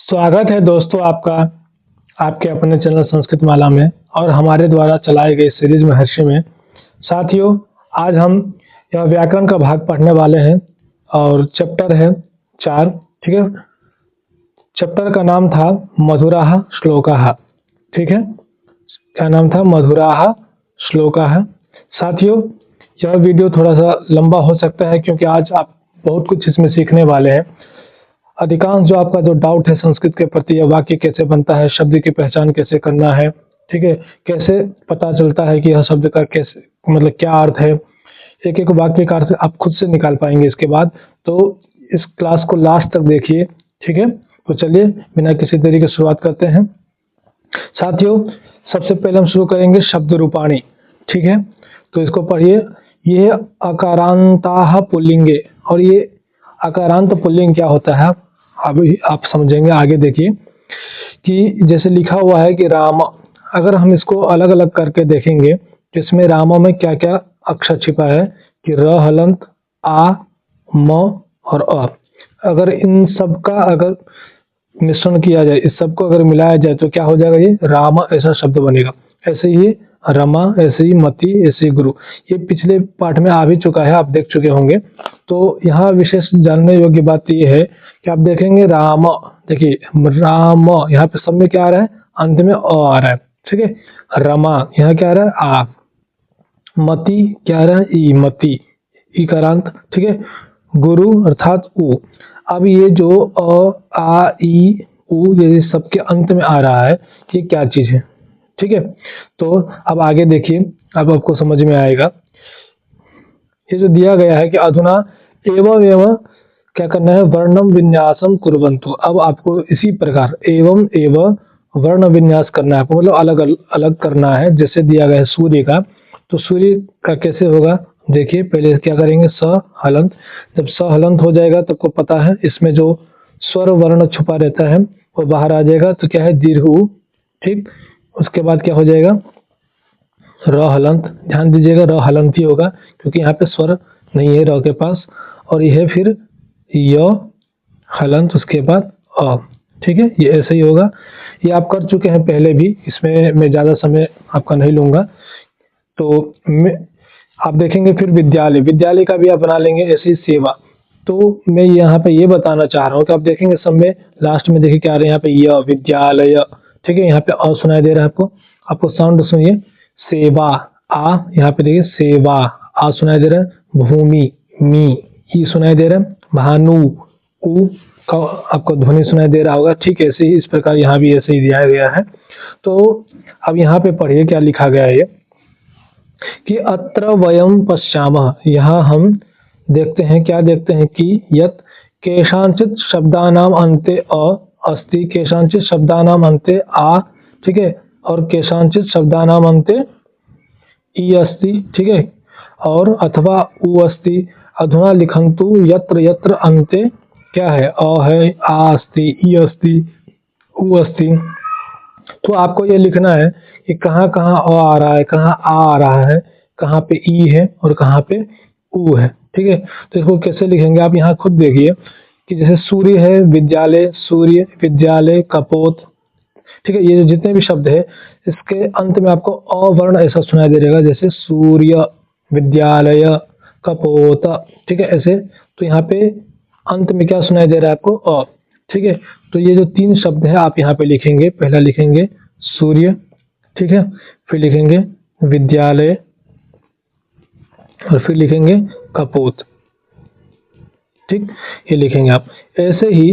स्वागत है दोस्तों आपका आपके अपने चैनल संस्कृत माला में और हमारे द्वारा चलाए गए सीरीज महर्षि में। साथियों, आज हम यह व्याकरण का भाग पढ़ने वाले हैं और चैप्टर है 4। ठीक है, चैप्टर का नाम था मधुराः श्लोकाः। ठीक है, क्या नाम था? मधुराः श्लोकाः। साथियों, यह वीडियो थोड़ा सा लंबा हो सकता है क्योंकि आज आप बहुत कुछ इसमें सीखने वाले हैं। अधिकांश जो आपका जो डाउट है संस्कृत के प्रति, या वाक्य कैसे बनता है, शब्द की पहचान कैसे करना है, ठीक है, कैसे पता चलता है कि यह शब्द का कैसे मतलब क्या अर्थ है, एक एक वाक्य का अर्थ आप खुद से निकाल पाएंगे इसके बाद। तो इस क्लास को लास्ट तक देखिए। ठीक है, तो चलिए बिना किसी देरी के शुरुआत करते हैं। साथियों, सबसे पहले हम शुरू करेंगे शब्द रूपाणी। ठीक है, तो इसको पढ़िए। ये अकारांताः पुल्लिंगे, और ये अकारांत पुल्लिंग क्या होता है अभी आप समझेंगे। आगे देखिए कि जैसे लिखा हुआ है कि राम, अगर हम इसको अलग अलग करके देखेंगे तो इसमें राम में क्या क्या अक्षर छिपा है कि र हलंत, आ, म और अ। अगर इन सब का अगर मिश्रण किया जाए, इस सब को अगर मिलाया जाए तो क्या हो जाएगा? ये राम ऐसा शब्द बनेगा। ऐसे ही रमा, ऐसे ही मति, ऐसे ही गुरु। ये पिछले पाठ में आ भी चुका है, आप देख चुके होंगे। तो यहाँ विशेष जानने योग्य बात ये है कि आप देखेंगे राम, देखिए राम यहाँ पे सब में क्या आ रहा है? अंत में अ आ रहा है। ठीक है, रमा यहाँ क्या आ रहा है? आ। मति क्या आ रहा है? ई, मति, इकारांत। ठीक है, गुरु अर्थात उ। अब ये जो अ, आ, ई, उ ये सबके अंत में आ रहा है, ये क्या चीज है? ठीक है, तो अब आगे देखिए, अब आपको समझ में आएगा। ये जो दिया गया है कि अधुना एवं एवं क्या करना है? वर्णम विन्यासम कुर्वन्तु। अब आपको इसी प्रकार एवं एवं वर्ण विन्यास करना है आपको, मतलब अलग अलग करना है। जैसे दिया गया है सूर्य का, तो सूर्य का कैसे होगा? देखिए, पहले क्या करेंगे? स हलंत। जब स हलंत हो जाएगा तो आपको पता है इसमें जो स्वर वर्ण छुपा रहता है वो बाहर आ जाएगा, तो क्या है? दीर्घ उ। ठीक, उसके बाद क्या हो जाएगा? र हलंत। ध्यान दीजिएगा, र हलंत ही होगा क्योंकि यहाँ पे स्वर नहीं है र के पास। और यह फिर य हलंत, उसके बाद अ। ठीक है, ये ऐसे ही होगा। ये आप कर चुके हैं पहले भी, इसमें मैं ज़्यादा समय आपका नहीं लूंगा। तो आप देखेंगे फिर विद्यालय, विद्यालय का भी आप बना लेंगे। ऐसे ही सेवा। तो मैं यहाँ पे ये बताना चाह रहा हूँ कि आप देखेंगे सब में लास्ट में देखिए क्या आ रहा है? यहाँ पे य विद्यालय। ठीक है, यहाँ पे अ सुनाई दे रहा है आपको। आपको साउंड सुनिए, सेवा आ, यहाँ पे देखिए सेवा आ सुनाई दे रहा है। भूमि मी, ई सुनाई दे रहा है। भानु उ का आपको ध्वनि सुनाई दे रहा होगा। ठीक है, ऐसे ही इस प्रकार यहाँ भी ऐसे ही दिया गया है। तो अब यहाँ पे पढ़िए क्या लिखा गया है कि अत्र वयम पश्यामः। यहाँ हम देखते हैं, क्या देखते हैं कि यत केषांचित शब्दानाम अन्ते अ अस्ति, केषांचित शब्दानाम अन्ते आ। ठीक है, और केषांचित शब्दानाम अन्ते ई अस्ति। ठीक है, और अथवा उ अस्ति। अधुना लिखन्तु यत्र यत्र अन्ते क्या है? अ है, आ अस्ति, ई अस्ति, उ अस्ति। तो आपको ये लिखना है कि कहाँ कहाँ अ आ रहा है, कहाँ आ आ रहा है, कहाँ पे ई है और कहाँ पे उ है। ठीक है, तो इसको कैसे लिखेंगे आप यहाँ खुद देखिए कि जैसे सूर्य है, विद्यालय, सूर्य, विद्यालय, कपोत। ठीक है, ये जो जितने भी शब्द है इसके अंत में आपको अ वर्ण ऐसा सुनाई दे देगा, जैसे सूर्य, विद्यालय, कपोत। ठीक है, ऐसे। तो यहाँ पे अंत में क्या सुनाई दे रहा है आपको? अ। ठीक है, तो ये जो तीन शब्द है आप यहाँ पे लिखेंगे। पहला लिखेंगे सूर्य, ठीक है, फिर लिखेंगे विद्यालय और फिर लिखेंगे कपोत। ठीक, ये लिखेंगे आप। ऐसे ही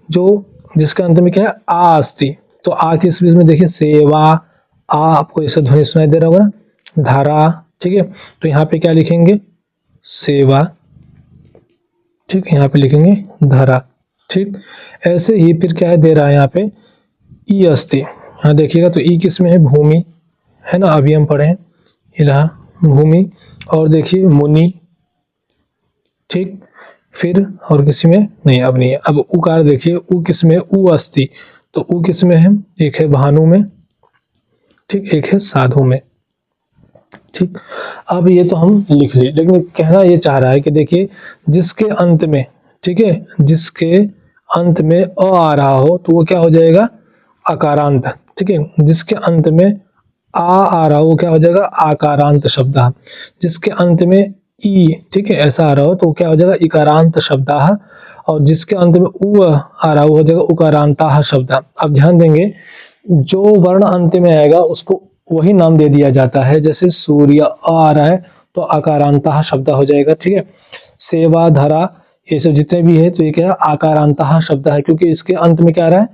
जो जिसका अंत में क्या है? आ अस्ति, तो आ के इस बीच में देखिए सेवा आ, आपको ऐसा ध्वनि सुनाई दे रहा होगा ना, धारा। ठीक है, तो यहाँ पे क्या लिखेंगे? सेवा। ठीक, यहाँ पे लिखेंगे धारा। ठीक, ऐसे ही फिर क्या है दे रहा है यहाँ पे? ई अस्ति। यहाँ देखिएगा तो ई किस में है? भूमि है ना, अभी हम पढ़े हैं इलाहा भूमि। और देखिए मुनि। ठीक, फिर और किसी में नहीं, अब नहीं है। अब उकार देखिए, उ किस में? उ अस्ति। तो उ किस में है? एक है भानु में, ठीक, एक है साधु में। ठीक, अब ये तो हम लिख लिए, लेकिन कहना ये चाह रहा है कि देखिए जिसके अंत में, ठीक है, जिसके अंत में अ आ रहा हो तो वो क्या हो जाएगा, अकारांत। ठीक है, जिसके अंत में आ रहा हो वो क्या हो जाएगा, आकारांत शब्द। जिसके अंत में ई, ठीक है, ऐसा आ रहा हो तो वो क्या हो जाएगा, इकारांत शब्द। और जिसके अंत में उ आ रहा हो हो जाएगा उकारांता शब्द। अब ध्यान देंगे, जो वर्ण अंत में आएगा उसको वही नाम दे दिया जाता है। जैसे सूर्य आ रहा है तो आकारांता शब्द हो जाएगा। ठीक है, सेवा, धरा, ये सब जितने भी है तो ये क्या है, आकारांता शब्द है, क्योंकि इसके अंत में क्या आ रहा है,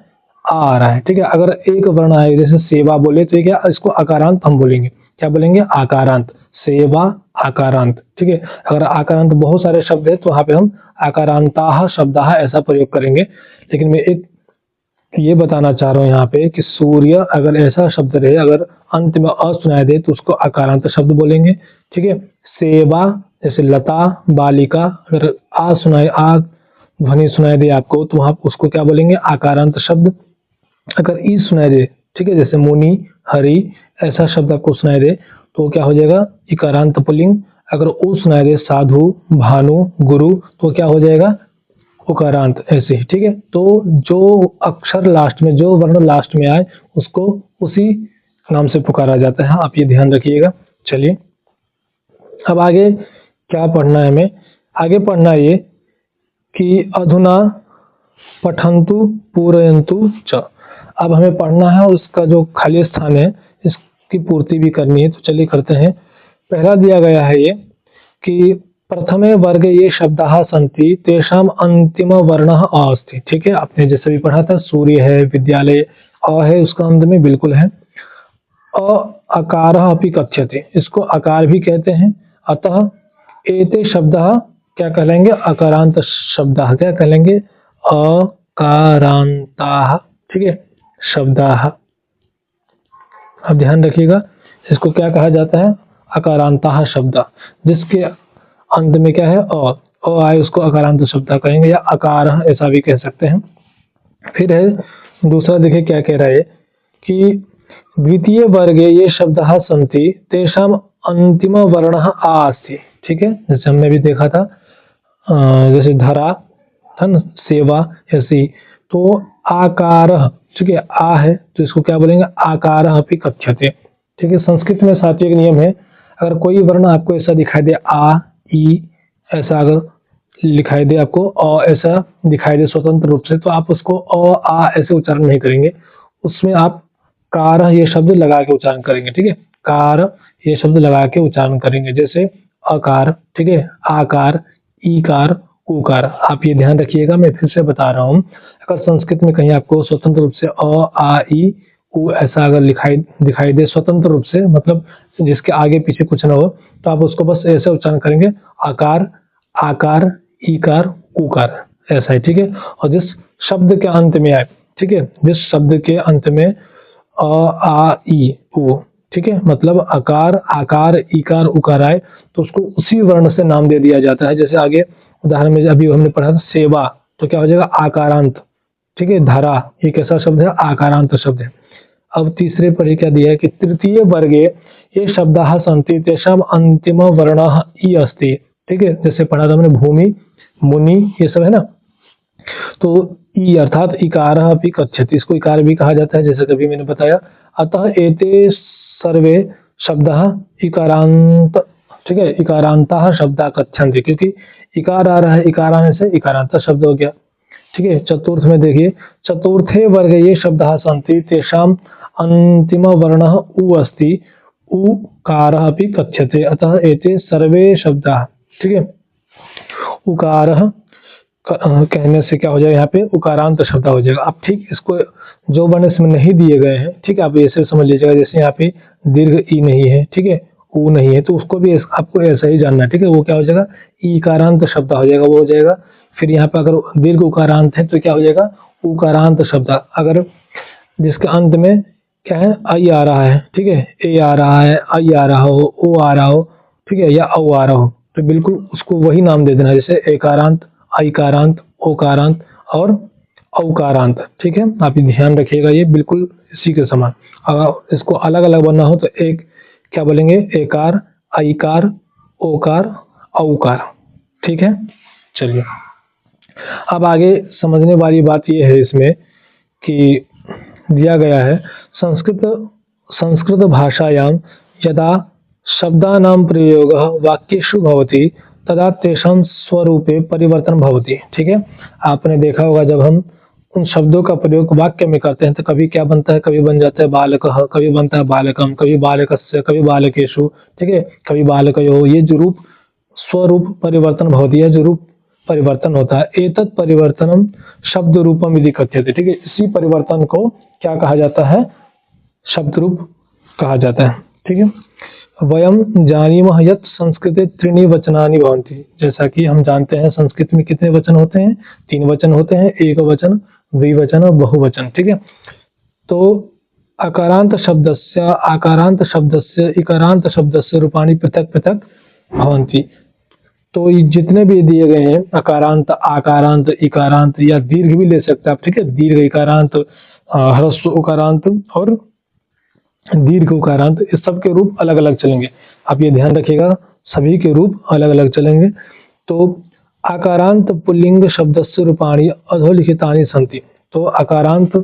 आ रहा है। ठीक है, अगर एक वर्ण आए जैसे सेवा बोले तो ये क्या, इसको आकारांत हम बोलेंगे, क्या बोलेंगे, आकारांत। सेवा आकारांत। ठीक है, अगर आकारांत बहुत सारे शब्द है तो वहां पे हम आकारांता शब्द ऐसा प्रयोग करेंगे। लेकिन मैं एक ये बताना चाह रहा हूँ यहाँ पे कि सूर्य अगर ऐसा शब्द रहे, अगर अंत में अ सुनाई दे तो उसको आकारांत शब्द बोलेंगे। ठीक है, सेवा जैसे लता, बालिका, अगर आ ध्वनि सुनाई दे आपको तो वहां उसको क्या बोलेंगे, आकारांत शब्द। अगर ई सुनाई दे, ठीक है, जैसे मुनि, हरि, ऐसा शब्द आपको सुनाई दे तो क्या हो जाएगा, इकारांत पुल्लिंग। अगर उ सुनाई दे, साधु, भानु, गुरु, तो क्या हो जाएगा, उकारांत। ऐसे ही। ठीक है, तो जो अक्षर लास्ट में, जो वर्ण लास्ट में आए उसको उसी नाम से पुकारा जाता है। आप ये ध्यान रखिएगा। चलिए अब आगे क्या पढ़ना है हमें, आगे पढ़ना है ये कि अधुना पठन्तु पूरयन्तु च। अब हमें पढ़ना है और उसका जो खाली स्थान है इसकी पूर्ति भी करनी है। तो चलिए करते हैं। पहला दिया गया है ये कि प्रथमे वर्गे ये शब्दाः सन्ति तेषाम अंतिम वर्णः अ अस्ति। ठीक है, आपने जैसे भी पढ़ा था, सूर्य है, विद्यालय, अ है उसका अंत में, बिल्कुल है। अ अकारः अपि कथ्यते, इसको आकार भी कहते हैं। अतः एते शब्दाः क्या कहलेंगे, अकारांत शब्दाः। क्या कहलेंगे, अकारांताः। ठीक है, शब्दाः। अब ध्यान रखिएगा, इसको क्या कहा जाता है, अकारांताः शब्द। जिसके अंत में क्या है, अ आए उसको अकारांत शब्द कहेंगे, या अकार ऐसा भी कह सकते हैं। फिर है दूसरा, देखिए क्या कह रहा है कि द्वितीय वर्गे ये शब्दाः सन्ति तेषाम अंतिम वर्णः आ अस्ति। ठीक है, जैसे हमने भी देखा था, जैसे धरा, धन, सेवा, ऐसी। तो आकार, ठीक है, आ है तो इसको क्या बोलेंगे, आकार अपि कथ्यते। ठीक है, संस्कृत में सात्विक नियम है, अगर कोई वर्ण आपको ऐसा दिखाई दे, आ, ई ऐसा अगर लिखाई दे आपको, अ ऐसा दिखाई दे स्वतंत्र रूप से, तो आप उसको अ, आ ऐसे उच्चारण नहीं करेंगे, उसमें आप कार ये शब्द लगा के उच्चारण करेंगे। ठीक है, कार ये शब्द लगा के उच्चारण करेंगे, जैसे अकार, ठीक है, आकार, ईकार, उकार। आप ये ध्यान रखिएगा, मैं फिर से बता रहा हूँ। अगर संस्कृत में कहीं आपको स्वतंत्र रूप से अ, आ, ई, उ ऐसा अगर दिखाई दे स्वतंत्र रूप से, मतलब जिसके आगे पीछे कुछ ना हो, तो आप उसको बस ऐसे उच्चारण करेंगे, आकार, आकार, ईकार, उकार, ऐसा है। ठीक है, और जिस शब्द के अंत में आए, ठीक है, जिस शब्द के अंत में अ, आ, ई, उ, ठीक है, मतलब अकार, आकार, ईकार, उकार आए तो उसको उसी वर्ण से नाम दे दिया जाता है। जैसे आगे उदाहरण में अभी हमने पढ़ा था सेवा, तो क्या हो जाएगा, आकारांत। ठीक है, धरा ये कैसा शब्द है, आकारांत शब्द है। अब तीसरे पर क्या दिया है कि तृतीय वर्गे ये शब्दाः सन्ति तेषाम अंतिम वर्णः ई अस्ति। ठीक है, जैसे पढ़ा था हमने भूमि, मुनि, ये सब है ना। तो ई अर्थात इकार अपि कथ्यते, इसको इकार भी कहा जाता है, जैसे कभी मैंने बताया। अतः एते सर्वे शब्दाः इकारांत, ठीक है, इकारांताः शब्दाः कथ्यन्ते, क्योंकि इकार आ रहा है, इकार आने से इकारांत शब्द हो गया। ठीक है, चतुर्थ में देखिए, चतुर्थे वर्गे ये शब्दाः सन्ति तेषाम अंतिम वर्णः उ अस्ति, उकारः अपि कथ्यते। अतः एते सर्वे शब्दाः, ठीक है, उकारः कहने से क्या हो जाएगा, यहाँ पे उकारांत शब्द हो जाएगा। अब ठीक इसको जो वर्ण इसमें नहीं दिए गए हैं, ठीक है, आप ऐसे समझ लीजिएगा, जैसे यहाँ पे दीर्घ ई नहीं है, ठीक है, ऊ नहीं है, तो उसको भी आपको ऐसा ही जानना है। ठीक है, वो क्या हो जाएगा, ईकारांत शब्द हो जाएगा, वो हो जाएगा। फिर यहाँ पे अगर दीर्घ उकारांत है तो क्या हो जाएगा, उकारांत शब्द। अगर जिसके अंत में क्या है, आई आ रहा है, ठीक है, ए आ रहा है, आई आ रहा हो, ओ आ रहा हो, ठीक है, या औ आ रहा हो, तो बिल्कुल उसको वही नाम दे देना, जैसे एकारांत, आईकारांत, ओकारांत और औकारांत। ठीक है, आप ये ध्यान रखिएगा, ये बिल्कुल इसी के समान। अगर इसको अलग अलग बनना हो तो एक क्या बोलेंगे, एकार, आईकार, ओकार, औकार। ठीक है, चलिए अब आगे समझने वाली बात यह है इसमें कि दिया गया है संस्कृत संस्कृत भाषायां यदा शब्दानां प्रयोगः वाक्येषु भवति तदा तेषां स्वरूपे परिवर्तन भवति। ठीक है, आपने देखा होगा जब हम उन शब्दों का प्रयोग वाक्य में करते हैं तो कभी क्या बनता है, कभी बन जाता है बालकः, कभी बनता है बालकम, कभी बालकस्य, कभी बालकेषु। ठीक है, कभी बालकयोः। ये जो रूप स्वरूप परिवर्तन भवति है, जो रूप परिवर्तन होता है। एतत् परिवर्तनम शब्द रूपम यदि कथ्यते। ठीक है, इसी परिवर्तन को क्या कहा जाता है, शब्द रूप कहा जाता है। ठीक है, वयम जानीमः यत् संस्कृते त्रीणि वचनानि भवन्ति। जैसा कि हम जानते हैं संस्कृत में कितने वचन होते हैं, 3 वचन होते हैं, एक वचन, द्विवचन और बहुवचन। ठीक है, तो अकारांत शब्दस्य आकारांत शब्दस्य इकारांत शब्दस्य रूपाणि पृथक पृथक भवन्ति। तो ये जितने भी दिए गए हैं अकारांत, आकारांत, इकारांत या दीर्घ भी ले सकते हैं आप। ठीक है, दीर्घ इकारांत, ह्रस्व उकारांत और दीर्घ उकारांत, इस सब के रूप अलग अलग चलेंगे। आप ये ध्यान रखिएगा, सभी के रूप अलग अलग चलेंगे। तो आकारांत पुल्लिंग शब्दस्य रूपाणि अधोलिखितानि सन्ति। तो आकारांत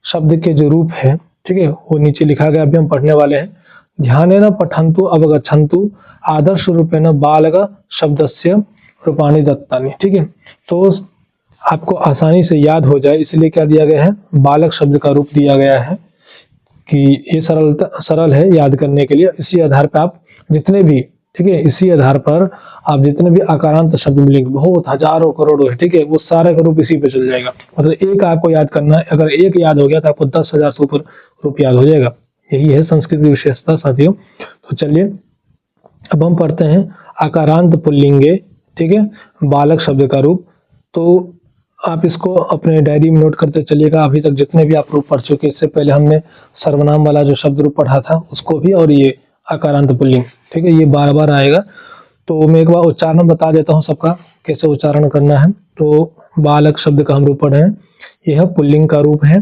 शब्द के जो रूप है, ठीक है, वो नीचे लिखा गया, अभी हम पढ़ने वाले हैं। ध्यानेन पठन्तु अवगच्छन्तु आदर्श रूपेण बालक शब्दस्य रूपाणि दत्तानि। ठीक है, तो आपको आसानी से याद हो जाए इसलिए क्या दिया गया है, बालक शब्द का रूप दिया गया है कि ये सरल है याद करने के लिए। इसी आधार पर आप जितने भी, ठीक है, इसी आधार पर आप जितने भी आकारांत शब्द मिलेंगे, बहुत हजारों करोड़ों है, ठीक है, वो सारे का रूप इसी पे चल जाएगा। मतलब एक आपको याद करना है, अगर एक याद हो गया तो आपको 10,000 से ऊपर रूप याद हो जाएगा। यही है संस्कृत की विशेषता साथियों। तो चलिए अब हम पढ़ते हैं आकारांत पुल्लिंगे, ठीक है, बालक शब्द का रूप। तो आप इसको अपने डायरी में नोट करते चलिएगा। अभी तक जितने भी आप रूप पढ़ चुके, इससे पहले हमने सर्वनाम वाला जो शब्द रूप पढ़ा था उसको भी, और ये आकारांत पुल्लिंग, ठीक है, ये बार बार आएगा। तो मैं एक बार उच्चारण बता देता हूँ सबका, कैसे उच्चारण करना है। तो बालक शब्द का हम रूप पढ़े हैं, यह पुल्लिंग का रूप है,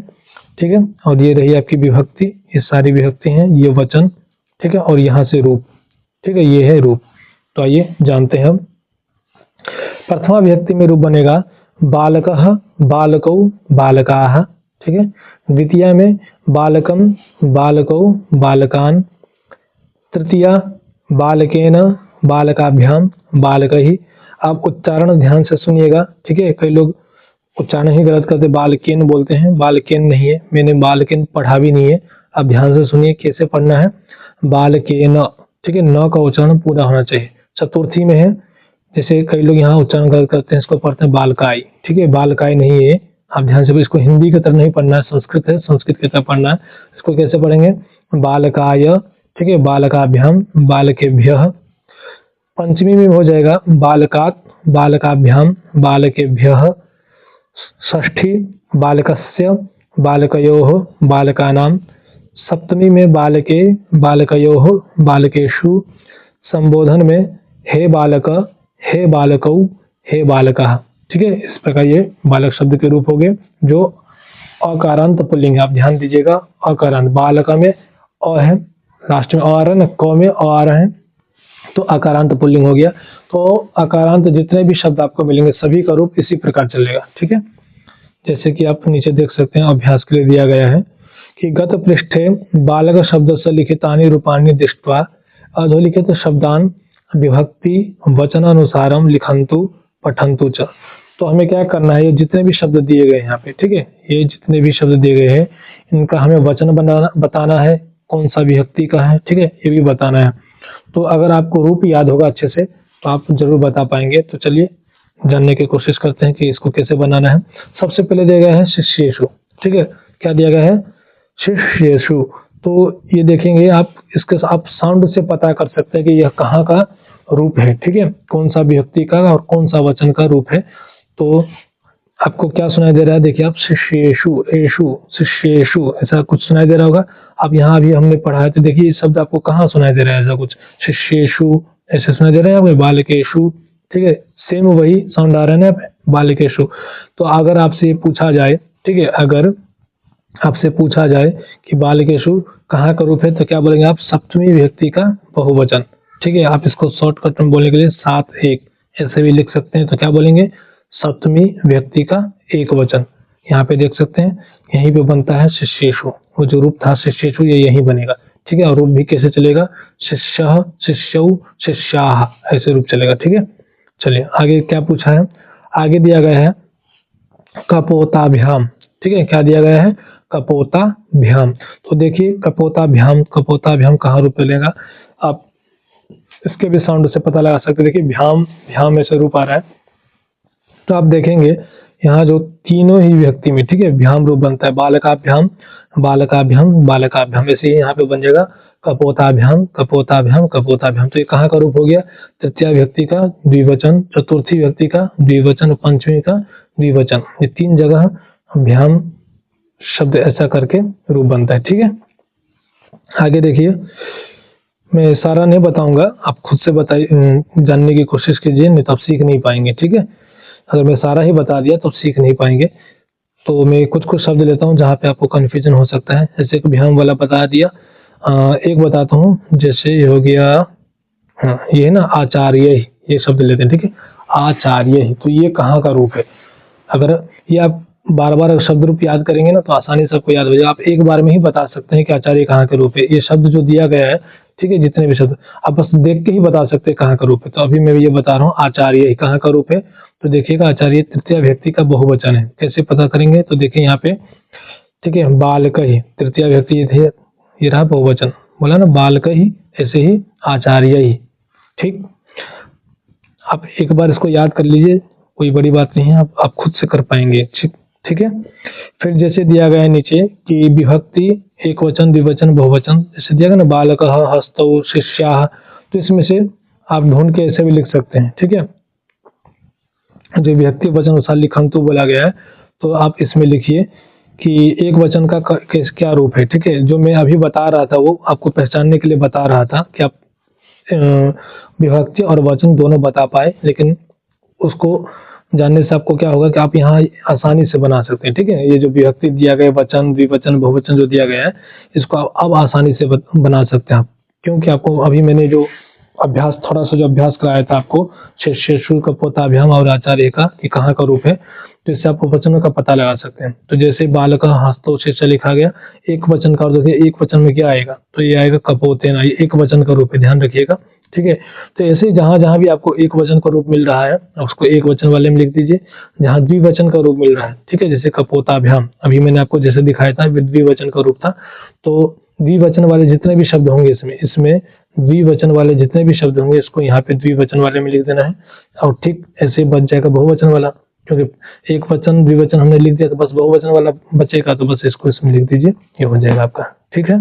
ठीक है, और ये रही आपकी विभक्ति, ये सारी विभक्ति हैं, ये वचन, ठीक है, और यहाँ से रूप, ठीक है, ये है रूप। तो आइए जानते हैं हम। प्रथमा विभक्ति में रूप बनेगा बालकः, बालकौ, बालकाः, ठीक है। द्वितीया में बालकम, बालकौ, बालकान। तृतीया बालकेन, बालकाभ्याम, बालकैः। आप उच्चारण ध्यान से सुनिएगा, ठीक है, कई लोग उच्चारण ही गलत करते, बालकेन बोलते हैं, बालकेन नहीं है, मैंने बालकेन पढ़ा भी नहीं है। आप ध्यान से सुनिए कैसे पढ़ना है, बालकेन, ठीक है, न का उच्चारण पूरा होना चाहिए। चतुर्थी में है, जैसे कई लोग यहाँ उच्चारण गलत करते हैं, इसको पढ़ते हैं बालकाई, ठीक है, बालकाई नहीं है। आप ध्यान से, इसको हिंदी की तरह नहीं पढ़ना है, संस्कृत है, संस्कृत की तरह पढ़ना है। इसको कैसे पढ़ेंगे, बालकाय, ठीक है, बालकाभ्याम, बालकेभ्यः। पंचमी में हो जाएगा बालकात्, बालकाभ्याम, बालकेभ्यः। षष्ठी बालकस्य, बालकयोः, बालकानां। सप्तमी में बालके, बालकयोः, बालकेषु। संबोधन में हे बालक, हे बालकौ, हे बालकः, ठीक है। इस प्रकार ये बालक शब्द के रूप हो गए जो अकारांत पुल्लिंग है। आप ध्यान दीजिएगा, अकारांत, बालक में अ है, लास्ट में आ रहा है ना, क में अ आ रहा है, तो अकारांत पुल्लिंग हो गया। तो अकारांत जितने भी शब्द आपको मिलेंगे सभी का रूप इसी प्रकार चलेगा, ठीक है। जैसे कि आप नीचे देख सकते हैं, अभ्यास के लिए दिया गया है कि गत पृष्ठे बालक शब्द से लिखितानि रूपाणि दृष्ट्वा अधोलिखित शब्दान विभक्ति वचनानुसारम लिखन्तु पठन्तु च। तो हमें क्या करना है, ये जितने भी शब्द दिए गए हैं यहाँ पे, ठीक है, ये जितने भी शब्द दिए गए हैं इनका हमें वचन बताना है, कौन सा विभक्ति का है, ठीक है, ये भी बताना है। तो अगर आपको रूप याद होगा अच्छे से तो आप जरूर बता पाएंगे। तो चलिए जानने की कोशिश करते हैं कि इसको कैसे बनाना है। सबसे पहले दिया गया है शिष्येषु, ठीक है, क्या दिया गया है, शिष्येषु। तो ये देखेंगे आप, इसके आप साउंड से पता कर सकते हैं कि यह कहाँ का रूप है, ठीक है, कौन सा विभक्ति का और कौन सा वचन का रूप है। तो आपको क्या सुनाई दे रहा है, देखिए आप, शिष्येषु, एषु, शिष्येषु, ऐसा कुछ सुनाई दे रहा होगा। अब यहाँ अभी हमने पढ़ा है तो देखिए ये शब्द आपको कहाँ सुनाई दे रहा है, ऐसा कुछ, शिष्येषु ऐसे सुनाई दे रहा है आपको, बालकेषु, ठीक है, सेम वही साउंड आ रहा है ना, बालकेषु। तो अगर आपसे ये पूछा जाए, ठीक है, अगर आपसे पूछा जाए कि बालकेषु कहाँ का रूप है तो क्या बोलेंगे आप, सप्तमी विभक्ति का बहुवचन, ठीक है। आप इसको शॉर्टकट में बोलने के लिए 7-1 ऐसे भी लिख सकते हैं। तो क्या बोलेंगे, सप्तमी व्यक्ति का एक वचन। यहाँ पे देख सकते हैं, यहीं पे बनता है शिष्येषु। वो जो रूप था शिष्येषु, ये यहीं बनेगा, ठीक है। और रूप भी कैसे चलेगा, शिष्यः, शिष्यौ, शिष्याः, ऐसे रूप चलेगा, ठीक है। चलिए आगे क्या पूछा है, आगे दिया गया है कपोताभ्याम, ठीक है। क्या दिया गया है, कपोताभ्याम। तो देखिए कपोताभ्याम, कपोताभ्याम कहाँ रूप चलेगा, आप इसके भी साउंड से पता लगा सकते हैं। देखिए भ्याम, भ्याम ऐसे रूप आ रहा है, तो आप देखेंगे यहाँ जो तीनों ही व्यक्ति में, ठीक है, भ्याम रूप बनता है। बालकाभ्याम, बालकाभ्याम, बालकाभ्याम, ऐसे ही यहाँ पे बन जाएगा कपोताभ्याम, कपोताभ्याम, कपोताभ्याम। तो ये कहाँ का रूप हो गया, तृतीय व्यक्ति का द्विवचन, चतुर्थी व्यक्ति का द्विवचन, पंचमी का द्विवचन। ये तीन जगह भ्याम शब्द ऐसा करके रूप बनता है, ठीक है। आगे देखिए, मैं सारा नहीं बताऊंगा, आप खुद से बताइए, जानने की कोशिश कीजिए, नहीं तो आप सीख नहीं पाएंगे, ठीक है। अगर मैं सारा ही बता दिया तो सीख नहीं पाएंगे। तो मैं कुछ कुछ शब्द लेता हूँ जहाँ पे आपको कंफ्यूजन हो सकता है। जैसे कि भ्याम वाला बता दिया, एक बताता हूँ, जैसे ये हो गया, हाँ ये है ना आचार्य ही, ये शब्द लेते हैं, ठीक है, आचार्य ही। तो ये कहाँ का रूप है, अगर ये आप बार बार शब्द रूप याद करेंगे ना तो आसानी से आपको याद हो जाएगा। आप एक बार में ही बता सकते हैं कि आचार्य कहाँ का रूप है। ये शब्द जो दिया गया है, ठीक है, जितने भी शब्द आप बस देख के ही बता सकते हैं कहाँ का रूप है। तो अभी मैं ये बता रहा हूँ आचार्य ही कहाँ का रूप है। तो देखिएगा आचार्य तृतीय व्यक्ति का बहुवचन है, कैसे पता करेंगे, तो देखिए यहाँ पे, ठीक है, बालक ही तृतीय व्यक्ति ये रहा बहुवचन, बोला ना बालक ही, ऐसे ही आचार्य ही, ठीक। आप एक बार इसको याद कर लीजिए, कोई बड़ी बात नहीं है, आप खुद से कर पाएंगे, ठीक है। फिर जैसे दिया गया है नीचे कि विभक्ति एक वचन, द्विवचन, बहुवचन, जैसे दिया गया ना बालकः, हस्तौ, शिष्याः, तो इसमें से आप ढूंढ के ऐसे भी लिख सकते हैं, ठीक है। जो विभक्ति वचन अनुसार लिखंतु बोला गया है, तो आप इसमें लिखिए कि एक वचन का क्या रूप है, ठीक है। जो मैं अभी बता रहा था वो आपको पहचानने के लिए बता रहा था कि आप विभक्ति और वचन दोनों बता पाए, लेकिन उसको जानने से आपको क्या होगा कि आप यहाँ आसानी से बना सकते हैं, ठीक है। ये जो विभक्ति दिया गया, वचन, द्विवचन, बहुवचन जो दिया गया है, इसको आप अब आसानी से बना सकते हैं आप, क्योंकि आपको अभी मैंने जो अभ्यास, थोड़ा सा जो अभ्यास कराया था आपको शिष्येषु, कपोताभ्याम और आचार्य का, कि कहाँ का रूप है, तो इससे आपको वचनों का पता लगा सकते हैं। तो जैसे बालक, हस्तो, शिष्य लिखा गया एक वचन का, और देखिए एक वचन में क्या आएगा, तो ये आएगा कपोतेन, ये एक वचन का रूप है, ध्यान रखिएगा, ठीक है। तो ऐसे जहां जहां भी आपको एक वचन का रूप मिल रहा है, उसको एक वचन वाले में लिख दीजिए। जहां द्विवचन का रूप मिल रहा है, ठीक है, जैसे कपोताभ्याम, अभी मैंने आपको जैसे दिखाया था द्विवचन का रूप था, तो द्विवचन वाले जितने भी शब्द होंगे इसमें द्विवचन वाले जितने भी शब्द होंगे, इसको यहाँ पे द्विवचन वाले में लिख देना है, और ठीक ऐसे बच जाएगा बहुवचन वाला, क्योंकि एक वचन द्विवचन हमने लिख दिया तो बस बहुवचन वाला बचेगा, तो बस इसको इसमें लिख दीजिए, ये हो जाएगा आपका, ठीक है।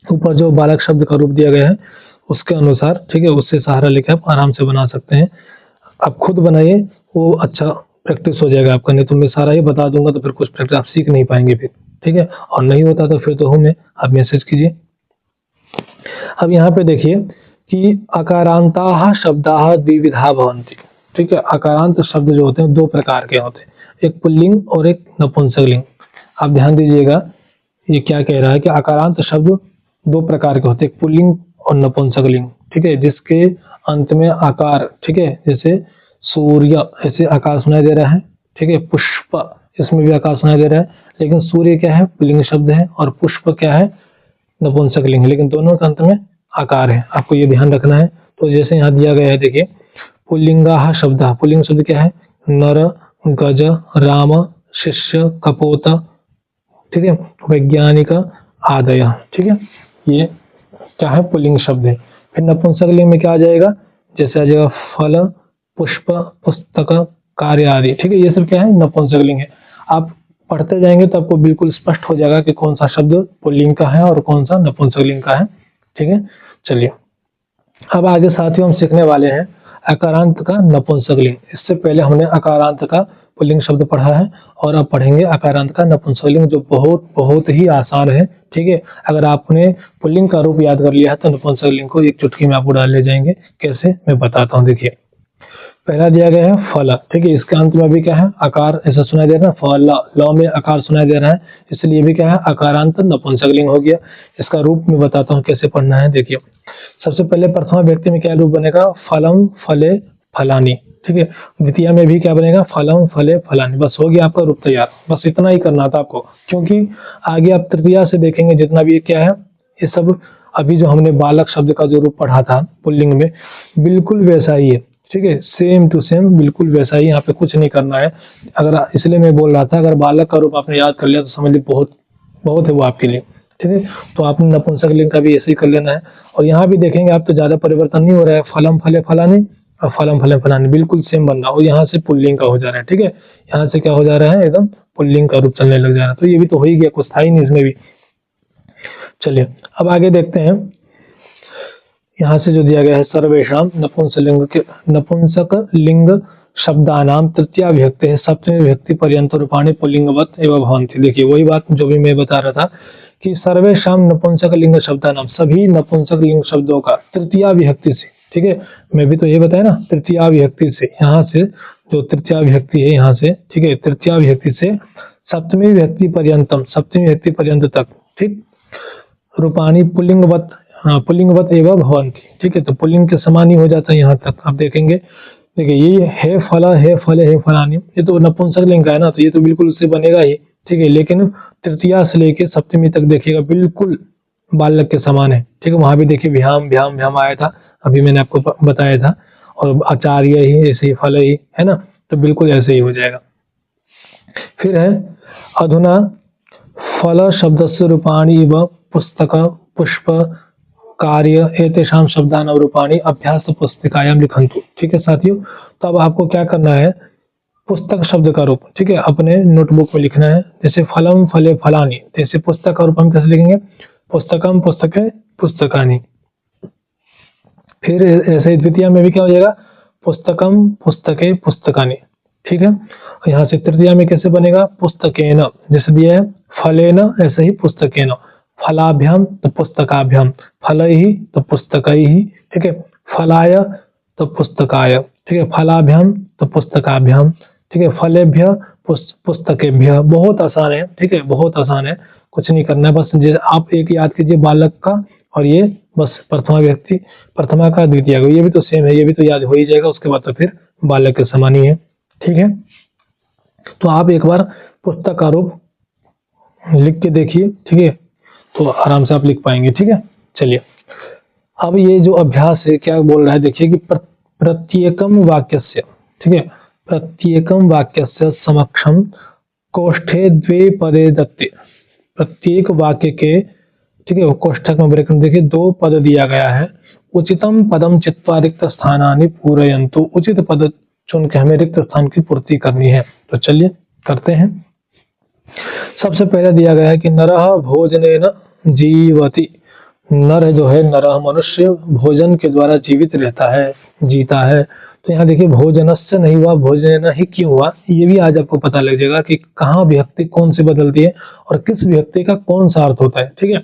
ऊपर जो बालक शब्द का रूप दिया गया है उसके अनुसार, ठीक है, उससे सहारा लेकर आप आराम से बना सकते हैं। आप खुद बनाइए, वो अच्छा प्रैक्टिस हो जाएगा आपका, नहीं तो मैं सारा ही बता दूंगा तो फिर कुछ प्रैक्टिस आप सीख नहीं पाएंगे फिर, ठीक है। और नहीं होता तो फिर तो हूँ मैं, आप मैसेज कीजिए। अब यहाँ पे देखिए कि अकारांताः शब्दाः द्विविधा भवन्ति, ठीक है। अकारांत शब्द जो होते हैं दो प्रकार के होते हैं, एक पुल्लिंग और एक नपुंसकलिंग। आप ध्यान दीजिएगा, ये क्या कह रहा है कि अकारांत शब्द दो प्रकार के होते हैं, पुल्लिंग और नपुंसकलिंग, ठीक है, जिसके अंत में आकार, ठीक है, जैसे सूर्य ऐसे आकार सुनाई दे रहा है, ठीक है। पुष्प, इसमें भी आकार सुनाई दे रहा है, लेकिन सूर्य क्या है, पुल्लिंग शब्द है, और पुष्प क्या है, नपुंसकलिंग, लेकिन दोनों के अंत में आकार है, आपको ये ध्यान रखना है। तो जैसे यहाँ दिया गया है, देखिए पुल्लिंगाः शब्दाः, पुल्लिंग शब्द क्या है, नर, गज, राम, शिष्य, कपोत, ठीक है, वैज्ञानिक आदय, ठीक है, ये क्या है, पुल्लिंग शब्द है। फिर नपुंसकलिंग में क्या आ जाएगा, जैसे आ जाएगा फल, पुष्प, पुस्तक, कार्य आदि, ठीक है, ये सब क्या है, नपुंसकलिंग है। आप पढ़ते जाएंगे तो आपको बिल्कुल स्पष्ट हो जाएगा कि कौन सा शब्द पुल्लिंग का है और कौन सा नपुंसकलिंग का है, ठीक है। चलिए अब आगे साथियों हम सीखने वाले हैं अकारांत का नपुंसकलिंग। इससे पहले हमने अकारांत का पुल्लिंग शब्द पढ़ा है, और अब पढ़ेंगे अकारांत का नपुंसकलिंग, जो बहुत बहुत ही आसान है, ठीक है। अगर आपने पुल्लिंग का रूप याद कर लिया है तो नपुंसकलिंग को एक चुटकी में आप उड़ा ले जाएंगे। कैसे, मैं बताता हूँ। देखिए पहला दिया गया है फल, ठीक है, इसके अंत में भी क्या है, आकार ऐसा सुनाई दे रहा है, फल, ल में आकार सुनाई दे रहा है, इसलिए भी क्या है, अकारांत नपुंसकलिंग हो गया। इसका रूप मैं बताता हूँ कैसे पढ़ना है। देखिए सबसे पहले प्रथमा व्यक्ति में क्या रूप बनेगा, फलम, फले, फलानी, ठीक है। द्वितीय में भी क्या बनेगा, फलम फले फलानि। बस हो गया आपका रूप तैयार। बस इतना ही करना था आपको, क्योंकि आगे आप तृतीया से देखेंगे जितना भी क्या है ये सब अभी जो हमने बालक शब्द का जो रूप पढ़ा था पुल्लिंग में, बिल्कुल वैसा ही है। ठीक है, सेम टू सेम बिल्कुल वैसा ही, यहाँ पे कुछ नहीं करना है। अगर इसलिए मैं बोल रहा था, अगर बालक का रूप आपने याद कर लिया तो समझ लीजिए बहुत बहुत है वो आपके लिए। ठीक है, तो आपने नपुंसक लिंग का भी ऐसे ही कर लेना है। और यहाँ भी देखेंगे आप तो ज्यादा परिवर्तन नहीं हो रहा है, फलम फले फलानि और फलम फले फलानि बिल्कुल सेम बन रहा है। और यहाँ से पुल्लिंग का हो जा रहा है। ठीक है, यहाँ से क्या हो जा रहा है, एकदम पुल्लिंग का रूप चलने लग जा रहा है। तो ये भी तो हो ही गया, कुछ था ही नहीं इसमें भी। चलिए अब आगे देखते हैं। यहाँ से जो दिया गया है, सर्वेशम नपुंसक लिंग शब्दानाम तृतीया विभक्ति है सप्तमी विभक्ति पर्यंत रूपाणी पुल्लिंगवत एवं भवन्ति। देखिए वही बात जो भी मैं बता रहा था कि सर्वेशम नपुंसक लिंग शब्दानाम, सभी नपुंसक लिंग शब्दों का तृतीया विभक्ति से, ठीक है, मैं भी तो ये बताया ना, तृतीया विभक्ति से, यहाँ से जो तृतीया विभक्ति है यहाँ से, ठीक है, तृतीया विभक्ति से सप्तमी विभक्ति पर्यंतम, सप्तमी विभक्ति पर्यंत तक, ठीक, रूपाणी पुल्लिंगवत, हाँ पुल्लिंगवत एवं भवन्ति। ठीक है, तो पुल्लिंग के समान ही हो जाता है यहाँ तक। आप देखेंगे, देखिए ये है फला है फले है फलानी, ये तो नपुंसक लिंग का है ना, तो ये तो बिल्कुल उससे बनेगा ही। ठीक है, लेकिन तृतीया से लेके सप्तमी तक देखिएगा बिल्कुल बालक के समान है। ठीक है, वहां भी देखिए भ्याम भ्याम भ्याम आया था, अभी मैंने आपको बताया था। और आचार्य ही ऐसे ही, फल ही, है ना, तो बिल्कुल ऐसे ही हो जाएगा। फिर है अधुना फल शब्द से रूपाणी व पुस्तक पुष्प कार्य एतेषां शब्दानां रूपाणी अभ्यास पुस्तिकायां लिखन्तु। ठीक है साथियों, तो अब आपको क्या करना है, पुस्तक शब्द का रूप, ठीक है, अपने नोटबुक में लिखना है। जैसे फलम फले फलानी, जैसे पुस्तक का रूप हम कैसे लिखेंगे, पुस्तकम पुस्तके पुस्तकानि। फिर ऐसे द्वितीय में भी क्या हो जाएगा, पुस्तकम पुस्तके पुस्तकानि। ठीक है, और यहाँ से तृतीया में कैसे बनेगा, पुस्तकेन, जैसे दिया है फलेन, ऐसे ही पुस्तकेन, फलाभ्याम तो पुस्तकाभ्याम, फलैहि तो पुस्तकैहि, ठीक है, फलाय तो पुस्तकाय, ठीक है, फलाभ्याम तो पुस्तकाभ्याम, ठीक है, फलेभ्य पुस्तकेभ्य। बहुत आसान है, ठीक है, बहुत आसान है, कुछ नहीं करना है। बस आप एक याद कीजिए बालक का, और ये बस प्रथमा व्यक्ति, प्रथमा का द्वितीय का, ये भी तो सेम है, ये भी तो याद हो ही जाएगा। उसके बाद तो फिर बालक के समान ही है। ठीक है, तो आप एक बार पुस्तक का रूप लिख के देखिए, ठीक है, तो आराम से आप लिख पाएंगे। ठीक है, चलिए अब ये जो अभ्यास है क्या बोल रहा है, देखिए कि प्रत्येकम वाक्यस्य, ठीक है, प्रत्येकम वाक्यस्य समक्षम कोष्ठे द्वे पदे दत्ते। प्रत्येक वाक्य के, ठीक है, वो कोष्ठक में ब्रैकेट देखिए 2 पद दिया गया है। उचितम पदम चित्वा रिक्त स्थानानि पूरयन्तु। उचित पद चुन के हमें रिक्त स्थान की पूर्ति करनी है। तो चलिए करते हैं। सबसे पहले दिया गया है कि नरः भोजनेन जीवति। नर जो है, नरः मनुष्य भोजन के द्वारा जीवित रहता है, जीता है। तो यहाँ देखिए भोजनस्य नहीं हुआ, भोजनेन ही क्यों हुआ, ये भी आज आपको पता लग जाएगा कि कहाँ विभक्ति कौन सी बदलती है और किस विभक्ति का कौन सा अर्थ होता है। ठीक है,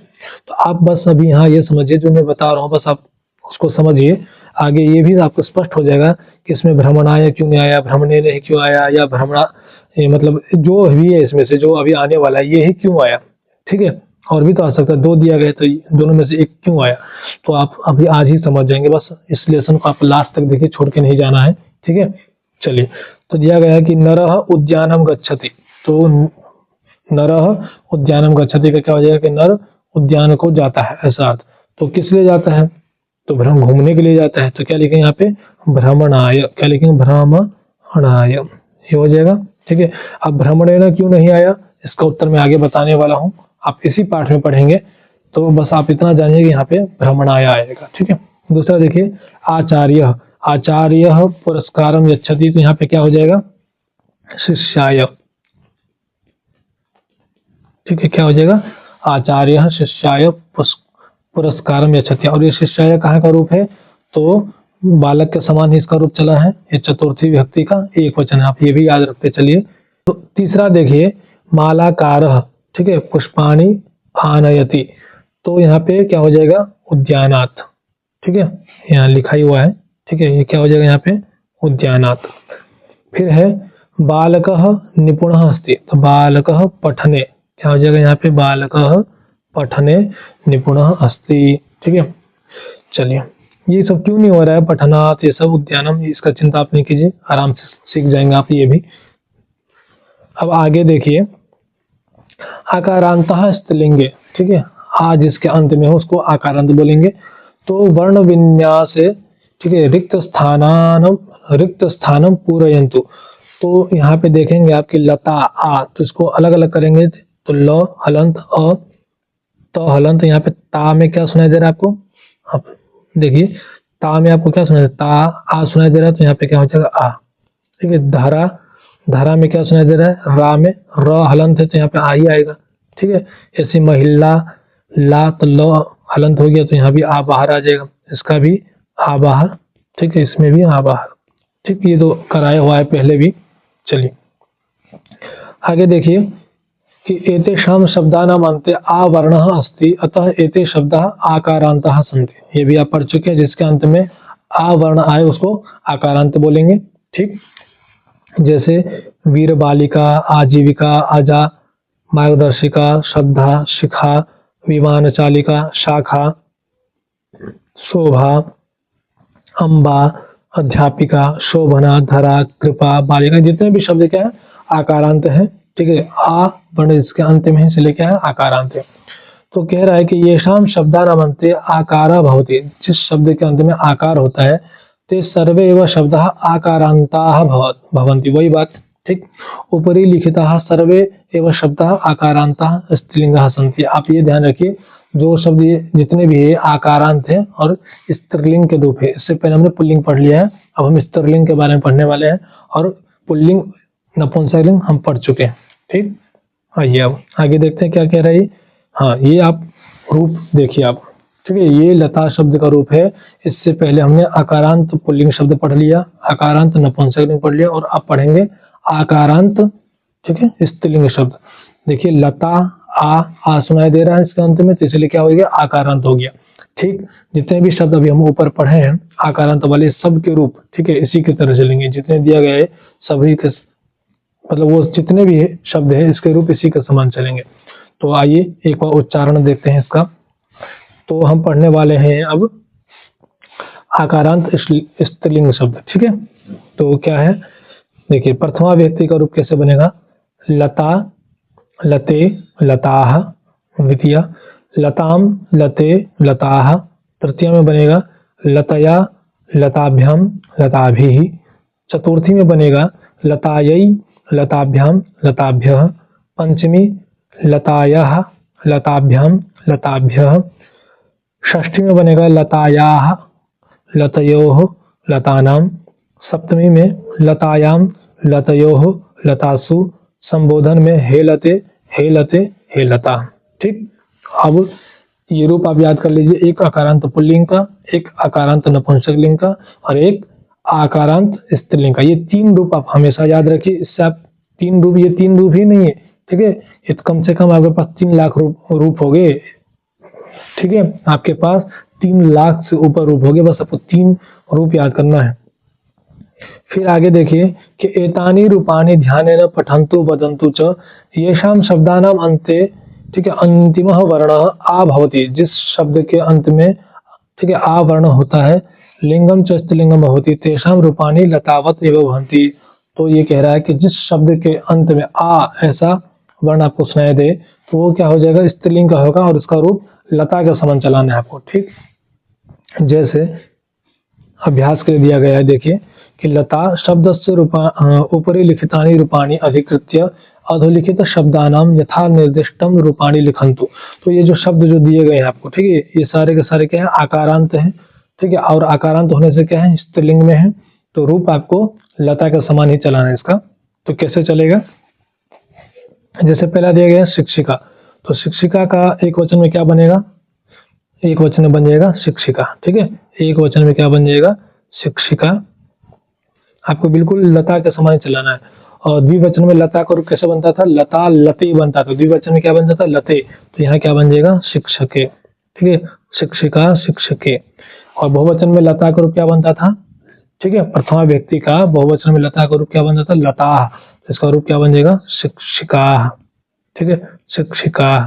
तो आप बस अभी यहाँ ये समझिए जो मैं बता रहा हूँ, बस आप उसको समझिए। आगे ये भी आपको स्पष्ट हो जाएगा कि इसमें भ्रमणाय क्यों नहीं आया, भ्रमणे नहीं क्यों आया, या भ्रमणा मतलब जो भी है इसमें से जो अभी आने वाला है ये ही क्यों आया। ठीक है, और भी तो आ सकता है, 2 दिया गया तो दोनों में से एक क्यों आया, तो आप अभी आज ही समझ जाएंगे। बस इस लेसन को आप लास्ट तक देखिए, छोड़ के नहीं जाना है। ठीक है, चलिए, तो दिया गया है कि नरः उद्यानम गच्छति। तो नरः उद्यानम गच्छति का क्या हो जाएगा कि नर उद्यान को जाता है, ऐसा अर्थ। तो किस लिए जाता है, तो भ्रम घूमने के लिए जाता है। तो क्या लिखेंगे यहाँ पे, भ्रमणाय, क्या लिखेंगे, भ्रमणाय, ये हो जाएगा। ठीक है, अब भ्रमणेन क्यों नहीं आया, इसका उत्तर मैं आगे बताने वाला हूँ, आप इसी पाठ में पढ़ेंगे। तो बस आप इतना जानिए कि यहाँ पे भ्रमणाय आएगा। ठीक है, दूसरा देखिए आचार्य, आचार्य पुरस्कारम यच्छति। तो यहाँ पे क्या हो जाएगा, शिष्याय। ठीक है, क्या हो जाएगा, आचार्य शिष्याय पुरस्कारम यच्छति। और ये शिष्याय कहाँ का रूप है, तो बालक के समान ही इसका रूप चला है, ये चतुर्थी विभक्ति का एक वचन है, आप ये भी याद रखते चलिए। तो तीसरा देखिए मालाकारः, ठीक है, पुष्पाणि आनयति। तो यहाँ पे क्या हो जाएगा, उद्यानात्। ठीक है, यहाँ लिखा ही हुआ है। ठीक है, ये क्या हो जाएगा यहाँ पे, उद्यानात्। फिर है बालकः निपुणः अस्ति। तो बालकः पठने, क्या हो जाएगा यहाँ पे, बालकः पठने निपुणः अस्ति। ठीक है, चलिए ये सब क्यों नहीं हो रहा है, पठनात् ये सब, उद्यानम, इसका चिंता आप नहीं कीजिए, आराम से सीख जाएंगे आप ये भी। अब आगे देखिए, आकारांतः स्त्रीलिंगे, ठीक है, आ जिसके अंत में हो उसको आकारांत बोलेंगे। तो वर्ण विन्यास है, ठीक है, रिक्त स्थानम पूरयन्तु। तो यहाँ पे देखेंगे आपकी लता आ, तो इसको अलग अलग करेंगे, तो ल हलंत अ, तो हलंत, यहाँ पे ता में क्या सुनाई दे रहा है आपको, आप देखिए ता में आपको क्या सुनाई दे रहा है, ता आ सुनाई दे रहा है, तो यहाँ पे क्या हो जाएगा आ, ठीक है। धारा, धारा में क्या सुनाई दे रहा है, रा में र हलंत है, तो यहाँ पे आ ही आएगा, ठीक है। ऐसे महिला, ला तो ल हलंत हो गया, तो यहाँ भी आ बाहर आ जाएगा, इसका भी आ बाहर, ठीक है, इसमें भी आ बाहर, ठीक। ये तो कराया हुआ है पहले भी। चलिए आगे देखिए कि एतेषां शब्दानाम् अन्ते आ वर्णः अस्ति, अतः एते शब्दाः आकारान्तः सन्ति। ये भी आप पढ़ चुके हैं, जिसके अंत में आ वर्ण आए उसको आकारांत बोलेंगे, ठीक। जैसे वीर बालिका, आजीविका, अजा, मार्गदर्शिका, श्रद्धा, शिखा, विमान चालिका, शाखा, शोभा, अम्बा, अध्यापिका, शोभना, धरा, कृपा, बालिका, जितने भी शब्द क्या है आकारांत है, ठीक है। आ वर्ण इसके अंत में है, इसलिए क्या है आकारांत है। तो कह रहा है कि येषाम शब्दानाम् अन्ते आकारा भवति, जिस शब्द के अंत में आकार होता है, ते सर्वे एव शब्दाः आकारान्ताः भवन्ति, वही बात, ठीक। ऊपरी लिखिताः सर्वे एव शब्दाः आकारान्ताः स्त्रीलिंगाः सन्ति। आप ये ध्यान रखिए, जो शब्द ये जितने भी है आकारांत है और स्त्रीलिंग के रूप है। इससे पहले हमने पुल्लिंग पढ़ लिया है, अब हम स्त्रीलिंग के बारे में पढ़ने वाले हैं, और पुल्लिंग नपुंसकलिंग हम पढ़ चुके हैं, ठीक। आइए अब आगे देखते हैं क्या कह रहा है। हाँ, ये आप रूप देखिए आप, ठीक है, ये लता शब्द का रूप है। इससे पहले हमने आकारांत पुल्लिंग शब्द पढ़ लिया, आकारांत नपुंसकलिंग पढ़ लिया, और अब पढ़ेंगे आकारांत, ठीक है, स्त्रीलिंग शब्द। देखिए लता आ सुनाई दे रहा है इसके अंत में, तो इसलिए क्या हो गया आकारांत हो गया, ठीक। जितने भी शब्द अभी हम ऊपर पढ़े हैं आकारांत वाले, सब के रूप, ठीक है, इसी की तरह चलेंगे। जितने दिया गया है सभी के, मतलब वो जितने भी शब्द है इसके रूप इसी के समान चलेंगे। तो आइए एक बार उच्चारण देखते हैं इसका। तो हम पढ़ने वाले हैं अब आकारांत स्त्रीलिंग शब्द, ठीक है। तो क्या है, देखिए प्रथमा व्यक्ति का रूप कैसे बनेगा, लता, लते, लताः। द्वितीय लताम, लते, लताः। तृतीय में बनेगा लतया, लताभ्याम, लताभिः। चतुर्थी में बनेगा लतायै, लताभ्याम, लताभ्यः। पंचमी लतायाः, लताभ्याम, लताभ्यः। षष्ठी में बनेगा लतायाः, लतयोः, लतानां। सप्तमी में लतायाम, लतयोः, लतासु। संबोधन में हेलते, हेलते, हेलता, ठीक। अब ये रूप आप याद कर लीजिए, एक आकारांत पुल्लिंग का, एक आकारांत नपुंसकलिंग का, और एक आकारांत स्त्रीलिंग का। ये तीन रूप आप हमेशा याद रखिए। इससे आप तीन रूप, ये तीन रूप ही नहीं है, ठीक है, ये कम से कम आपके पास 3 लाख रूप हो गए, ठीक है। आपके पास 3 लाख से ऊपर रूप हो गए, बस आपको 3 रूप याद करना है। फिर आगे देखिए कि एतानि रूपाणि ध्यानेन पठन्तु वदन्तु च येषां शब्दानाम् अन्ते, ठीक है, अंतिमः वर्णः आ भवति। जिस शब्द के अंत में, ठीक है, आ वर्ण होता है, लिंगम च स्त्रीलिंगम भवति, तेषां रूपाणि लतावत एव भवन्ति। तो ये कह रहा है कि जिस शब्द के अंत में आ ऐसा वर्ण आपको सुनाई दे, तो वो क्या हो जाएगा, स्त्रीलिंग का होगा, और उसका रूप लता के समान चलाना है आपको, ठीक। जैसे अभ्यास के लिए दिया गया है, देखिए कि लता शब्दस्य उपरि लिखितानि रूपाणि अधिकृत्य अधोलिखित शब्दानां यथा निर्दिष्टम रूपाणि लिखन्तु। तो ये जो शब्द जो दिए गए हैं आपको, ठीक है, ये सारे के सारे क्या है आकारांत हैं, ठीक है, और आकारांत होने से क्या है स्त्रीलिंग में है, तो रूप आपको लता के समान ही चलाना है इसका। तो कैसे चलेगा, जैसे पहला दिया गया है शिक्षिका, तो शिक्षिका का एक वचन में क्या बनेगा, एक वचन में बन जाएगा शिक्षिका, ठीक है, एक वचन में क्या बन जाएगा शिक्षिका। आपको बिल्कुल लता के समान चलाना है। और द्विवचन में लता का रूप कैसे बनता था, लता लते बनता था, द्विवचन में क्या बनता था लते, तो यहाँ क्या बन जाएगा शिक्षके, ठीक है, शिक्षिका, शिक्षके। और बहुवचन में लता का रूप क्या बनता था, ठीक है, प्रथमा व्यक्ति का बहुवचन में लता का रूप क्या बनता था लता, तो इसका रूप क्या बन जाएगा शिक्षिका, ठीक है, शिक्षिका,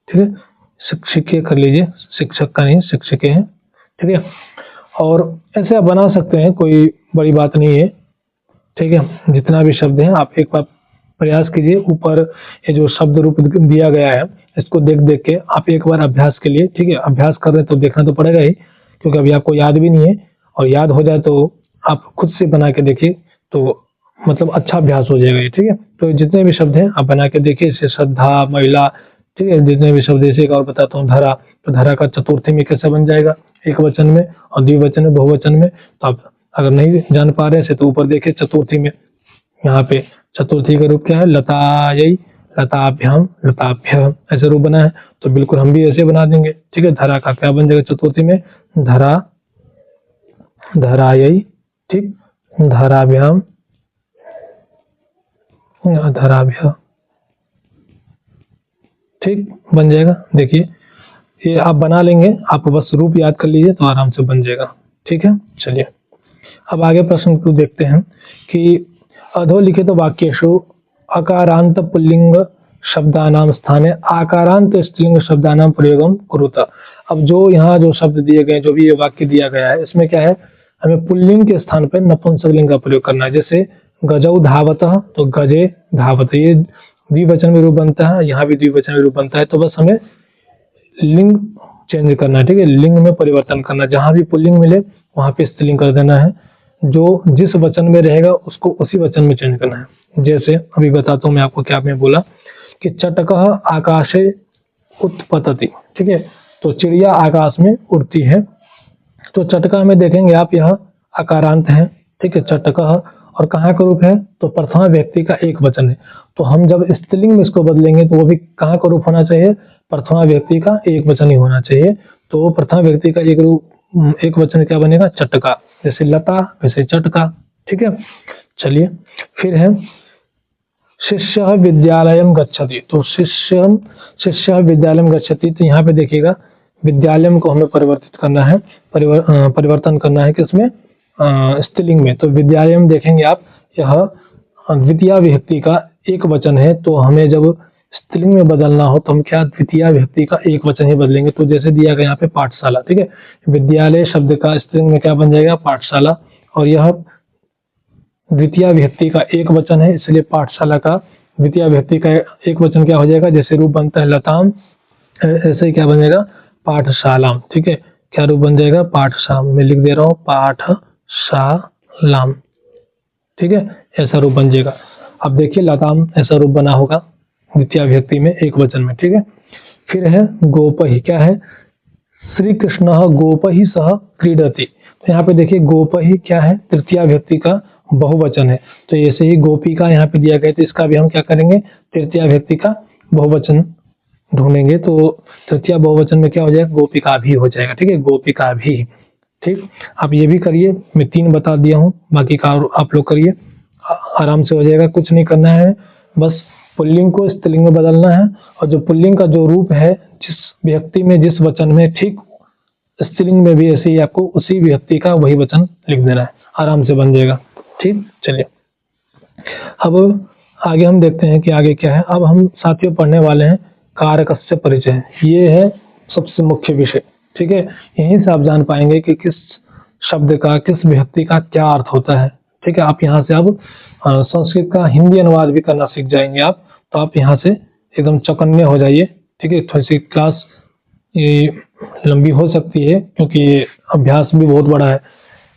ठीक है, शिक्षिके कर लीजिए, शिक्षक का नहीं शिक्षिके हैं, ठीक है। और ऐसे आप बना सकते हैं, कोई बड़ी बात नहीं है। ठीक है, जितना भी शब्द है आप एक बार प्रयास कीजिए। ऊपर ये जो शब्द रूप दिया गया है इसको देख देख के आप एक बार अभ्यास के लिए, ठीक है, अभ्यास कर रहे हैं तो देखना तो पड़ेगा ही, क्योंकि अभी आपको याद भी नहीं है। और याद हो जाए तो आप खुद से बना के देखिए, तो मतलब अच्छा अभ्यास हो जाएगा ये। ठीक है, तो जितने भी शब्द हैं आप बना के देखिए। जैसे श्रद्धा, महिला, ठीक है, जितने भी शब्द, जैसे एक और बताता हूँ, धरा। तो धरा का चतुर्थी में कैसे बन जाएगा, एक वचन में, और द्विवचन में, बहुवचन में। तो आप अगर नहीं जान पा रहे हैं तो ऊपर देखिए चतुर्थी में, यहाँ पे चतुर्थी का रूप क्या है, लतायै, लताभ्याम, लताभ्य, ऐसे रूप बना है। तो बिल्कुल हम भी ऐसे बना देंगे। ठीक है, धरा का क्या बन जाएगा चतुर्थी में, धरा, धरायै, ठीक, धराभ्याम, धराभ्य, ठीक बन जाएगा। देखिए ये आप बना लेंगे, आप बस रूप याद कर लीजिए तो आराम से बन जाएगा। ठीक है, चलिए अब आगे प्रश्न को देखते हैं कि अधोलिखित वाक्येषु अकारांत पुल्लिंग शब्दानाम स्थाने आकारांत स्त्रीलिंग शब्दानाम प्रयोगम कुरुत। अब जो यहाँ जो शब्द दिए गए, जो भी ये वाक्य दिया गया है, इसमें क्या है, हमें पुल्लिंग के स्थान पर नपुंसकलिंग का प्रयोग करना है। जैसे गजौ धावतः, तो गजे धावत, ये द्विवचन में रूप बनता है, यहाँ भी द्विवचन में रूप बनता है। तो बस हमें लिंग चेंज करना है। ठीक है, लिंग में परिवर्तन करना, जहां भी पुल्लिंग मिले वहां पे स्त्रीलिंग कर देना है। जो जिस वचन में रहेगा उसको उसी वचन में चेंज करना है। जैसे अभी बताता हूँ मैं आपको, क्या आपने बोला कि चटकः आकाशे उत्पतति। ठीक है, तो चिड़िया आकाश में उड़ती है। तो चटका में देखेंगे आप, यह अकारांत है। ठीक है, चटकः, और कहाँ का रूप है, तो प्रथमा व्यक्ति का एक वचन है। तो हम जब स्त्रीलिंग में इसको बदलेंगे तो वो भी कहाँ का रूप होना चाहिए, प्रथमा व्यक्ति का एक वचन ही होना चाहिए। तो प्रथमा व्यक्ति का एक रूप, एक वचन क्या बनेगा, चटका। जैसे लता वैसे चटका। ठीक है, चलिए फिर है शिष्य विद्यालयम गच्छति। तो शिष्य विद्यालयम गच्छति, तो यहाँ पे देखिएगा विद्यालयम को हमें परिवर्तित करना है, परिवर्तन करना है किसमें, स्त्रीलिंग में। तो विद्यालयम देखेंगे आप, यह द्वितीय विभक्ति का एक वचन है। तो हमें जब स्त्रीलिंग में बदलना हो तो हम क्या, द्वितीय विभक्ति का एक वचन ही बदलेंगे। तो जैसे दिया गया यहाँ पे पाठशाला। ठीक है, विद्यालय शब्द का स्त्रीलिंग में क्या बन जाएगा, पाठशाला। और यह द्वितीय विभक्ति का एक वचन है, इसलिए पाठशाला का द्वितीय विभक्ति का एक वचन क्या हो जाएगा, जैसे रूप बनता है लताम, ऐसे ही क्या बनेगा, पाठशालाम। ठीक है, क्या रूप बन जाएगा, पाठशाम, मैं लिख दे रहा हूँ पाठशालाम। ठीक है, ऐसा रूप बन जाएगा। अब देखिए लताम ऐसा रूप बना होगा द्वितीय विभक्ति में एक वचन में। ठीक है, फिर है गोपहि, क्या है, श्री कृष्ण गोपहि सह क्रीडति। तो यहाँ पे देखिए गोपहि क्या है, तृतीय विभक्ति का बहुवचन है। तो ऐसे ही गोपी का यहाँ पे दिया गया, तो इसका भी हम क्या करेंगे, तृतीय विभक्ति का बहुवचन ढूंढेंगे। तो तृतीय बहुवचन में क्या हो जाएगा, गोपिका भी हो जाएगा। ठीक है, गोपिका भी। ठीक, आप ये भी करिए, मैं 3 बता दिया हूँ, बाकी का आप लोग करिए, आराम से हो जाएगा। कुछ नहीं करना है, बस पुल्लिंग को स्त्रीलिंग में बदलना है, और जो पुल्लिंग का जो रूप है, जिस व्यक्ति में जिस वचन में, ठीक स्त्रीलिंग में भी ऐसे ही आपको उसी व्यक्ति का वही वचन लिख देना है, आराम से बन जाएगा। ठीक, चलिए अब आगे हम देखते हैं कि आगे क्या है। अब हम साथियों पढ़ने वाले हैं कारकस्य परिचय। ये है सबसे मुख्य विषय। ठीक है, यहीं से आप जान पाएंगे कि किस शब्द का, किस विभक्ति का क्या अर्थ होता है। ठीक है, आप यहाँ से अब संस्कृत का हिंदी अनुवाद भी करना सीख जाएंगे आप, तो आप यहाँ से एकदम चौकन्ने हो जाइए। ठीक है, थोड़ी सी क्लास ये लंबी हो सकती है क्योंकि ये अभ्यास भी बहुत बड़ा है।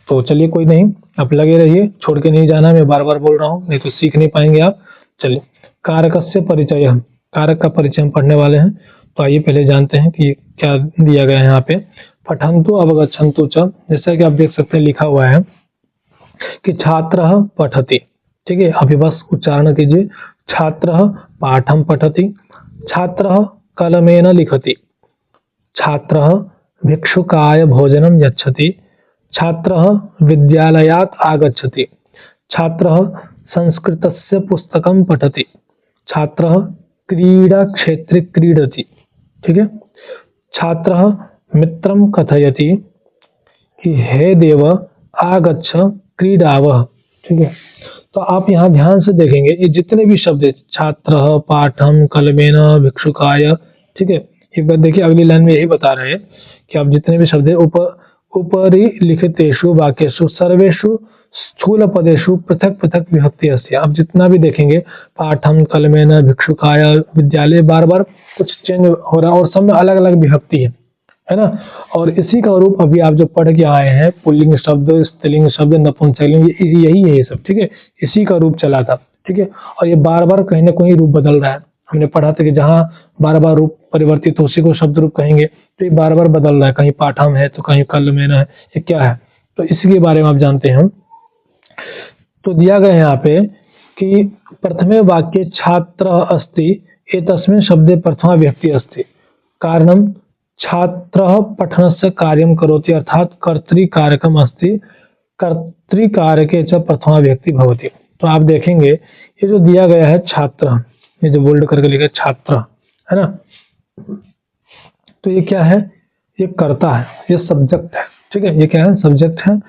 तो चलिए कोई नहीं, आप लगे रहिए, छोड़ के नहीं जाना, मैं बार बार बोल रहा हूँ, नहीं तो सीख नहीं पाएंगे आप। चलिए कारकस्य परिचय, हम कारक का परिचय हम पढ़ने वाले हैं। तो आइए पहले जानते हैं कि क्या दिया गया है यहाँ पे। पठन्तु अवगच्छन्तु च, जैसा कि आप देख सकते हैं लिखा हुआ है कि छात्रः पठति। ठीक है, अभी बस उच्चारण कीजिए, छात्रः पाठं पठति, छात्रः कलमेन लिखति, छात्रः भिक्षुकाय भोजनं यच्छति, छात्रः विद्यालयात् आगच्छति, छात्रः संस्कृतस्य पुस्तकं पठति, छात्रः क्रीडाक्षेत्रे क्रीडति। ठीक है, छात्रः मित्रं कथयति कि हे देव आगच्छ क्रीडावः। ठीक है, तो आप यहाँ ध्यान से देखेंगे ये जितने भी शब्द है, छात्रः, पाठम, कलमेन, भिक्षुकाय। ठीक है, एक बार देखिए अगली लाइन में यही बता रहे हैं कि आप जितने भी शब्द है उपरि लिखितेषु वाक्येषु सर्वेषु स्थूल पदेषु पृथक पृथक विभक्ति अस्ति। आप जितना भी देखेंगे पाठम, कलमेन, भिक्षुकाय, विद्यालय, बार बार कुछ चेंज हो रहा है और सब में अलग अलग विभक्ति है ना। और इसी का रूप अभी आप जो पढ़ के आए हैं, पुल्लिंग शब्द, स्त्रीलिंग शब्द, नपुंसकलिंग, यही है ये सब, ठीक है। इसी का रूप चला था, ठीक है। और ये बार बार कहीं ना कहीं रूप बदल रहा है। हमने पढ़ा था कि जहाँ बार बार रूप परिवर्तित हो उसी को शब्द रूप कहेंगे, तो ये बार बार बदल रहा है, कहीं पाठम है तो कहीं कलमेन है, ये क्या है, तो इसी के बारे में आप जानते हैं। तो दिया गया है यहाँ पे कि प्रथमे वाक्ये छात्र अस्ति एतस्मिन् शब्दे प्रथमा व्यक्ति अस्ति कारणम छात्रः पठनस्य कार्यं करोति अर्थात कर्तृकारकम अस्ति कर्तृकारके च प्रथमा व्यक्ति भवति। तो आप देखेंगे ये जो दिया गया है छात्र, ये जो बोल्ड करके लिखा है छात्र, है ना, तो ये क्या है, ये कर्ता है, ये सब्जेक्ट है, ठीक है। ये क्या है, सब्जेक्ट है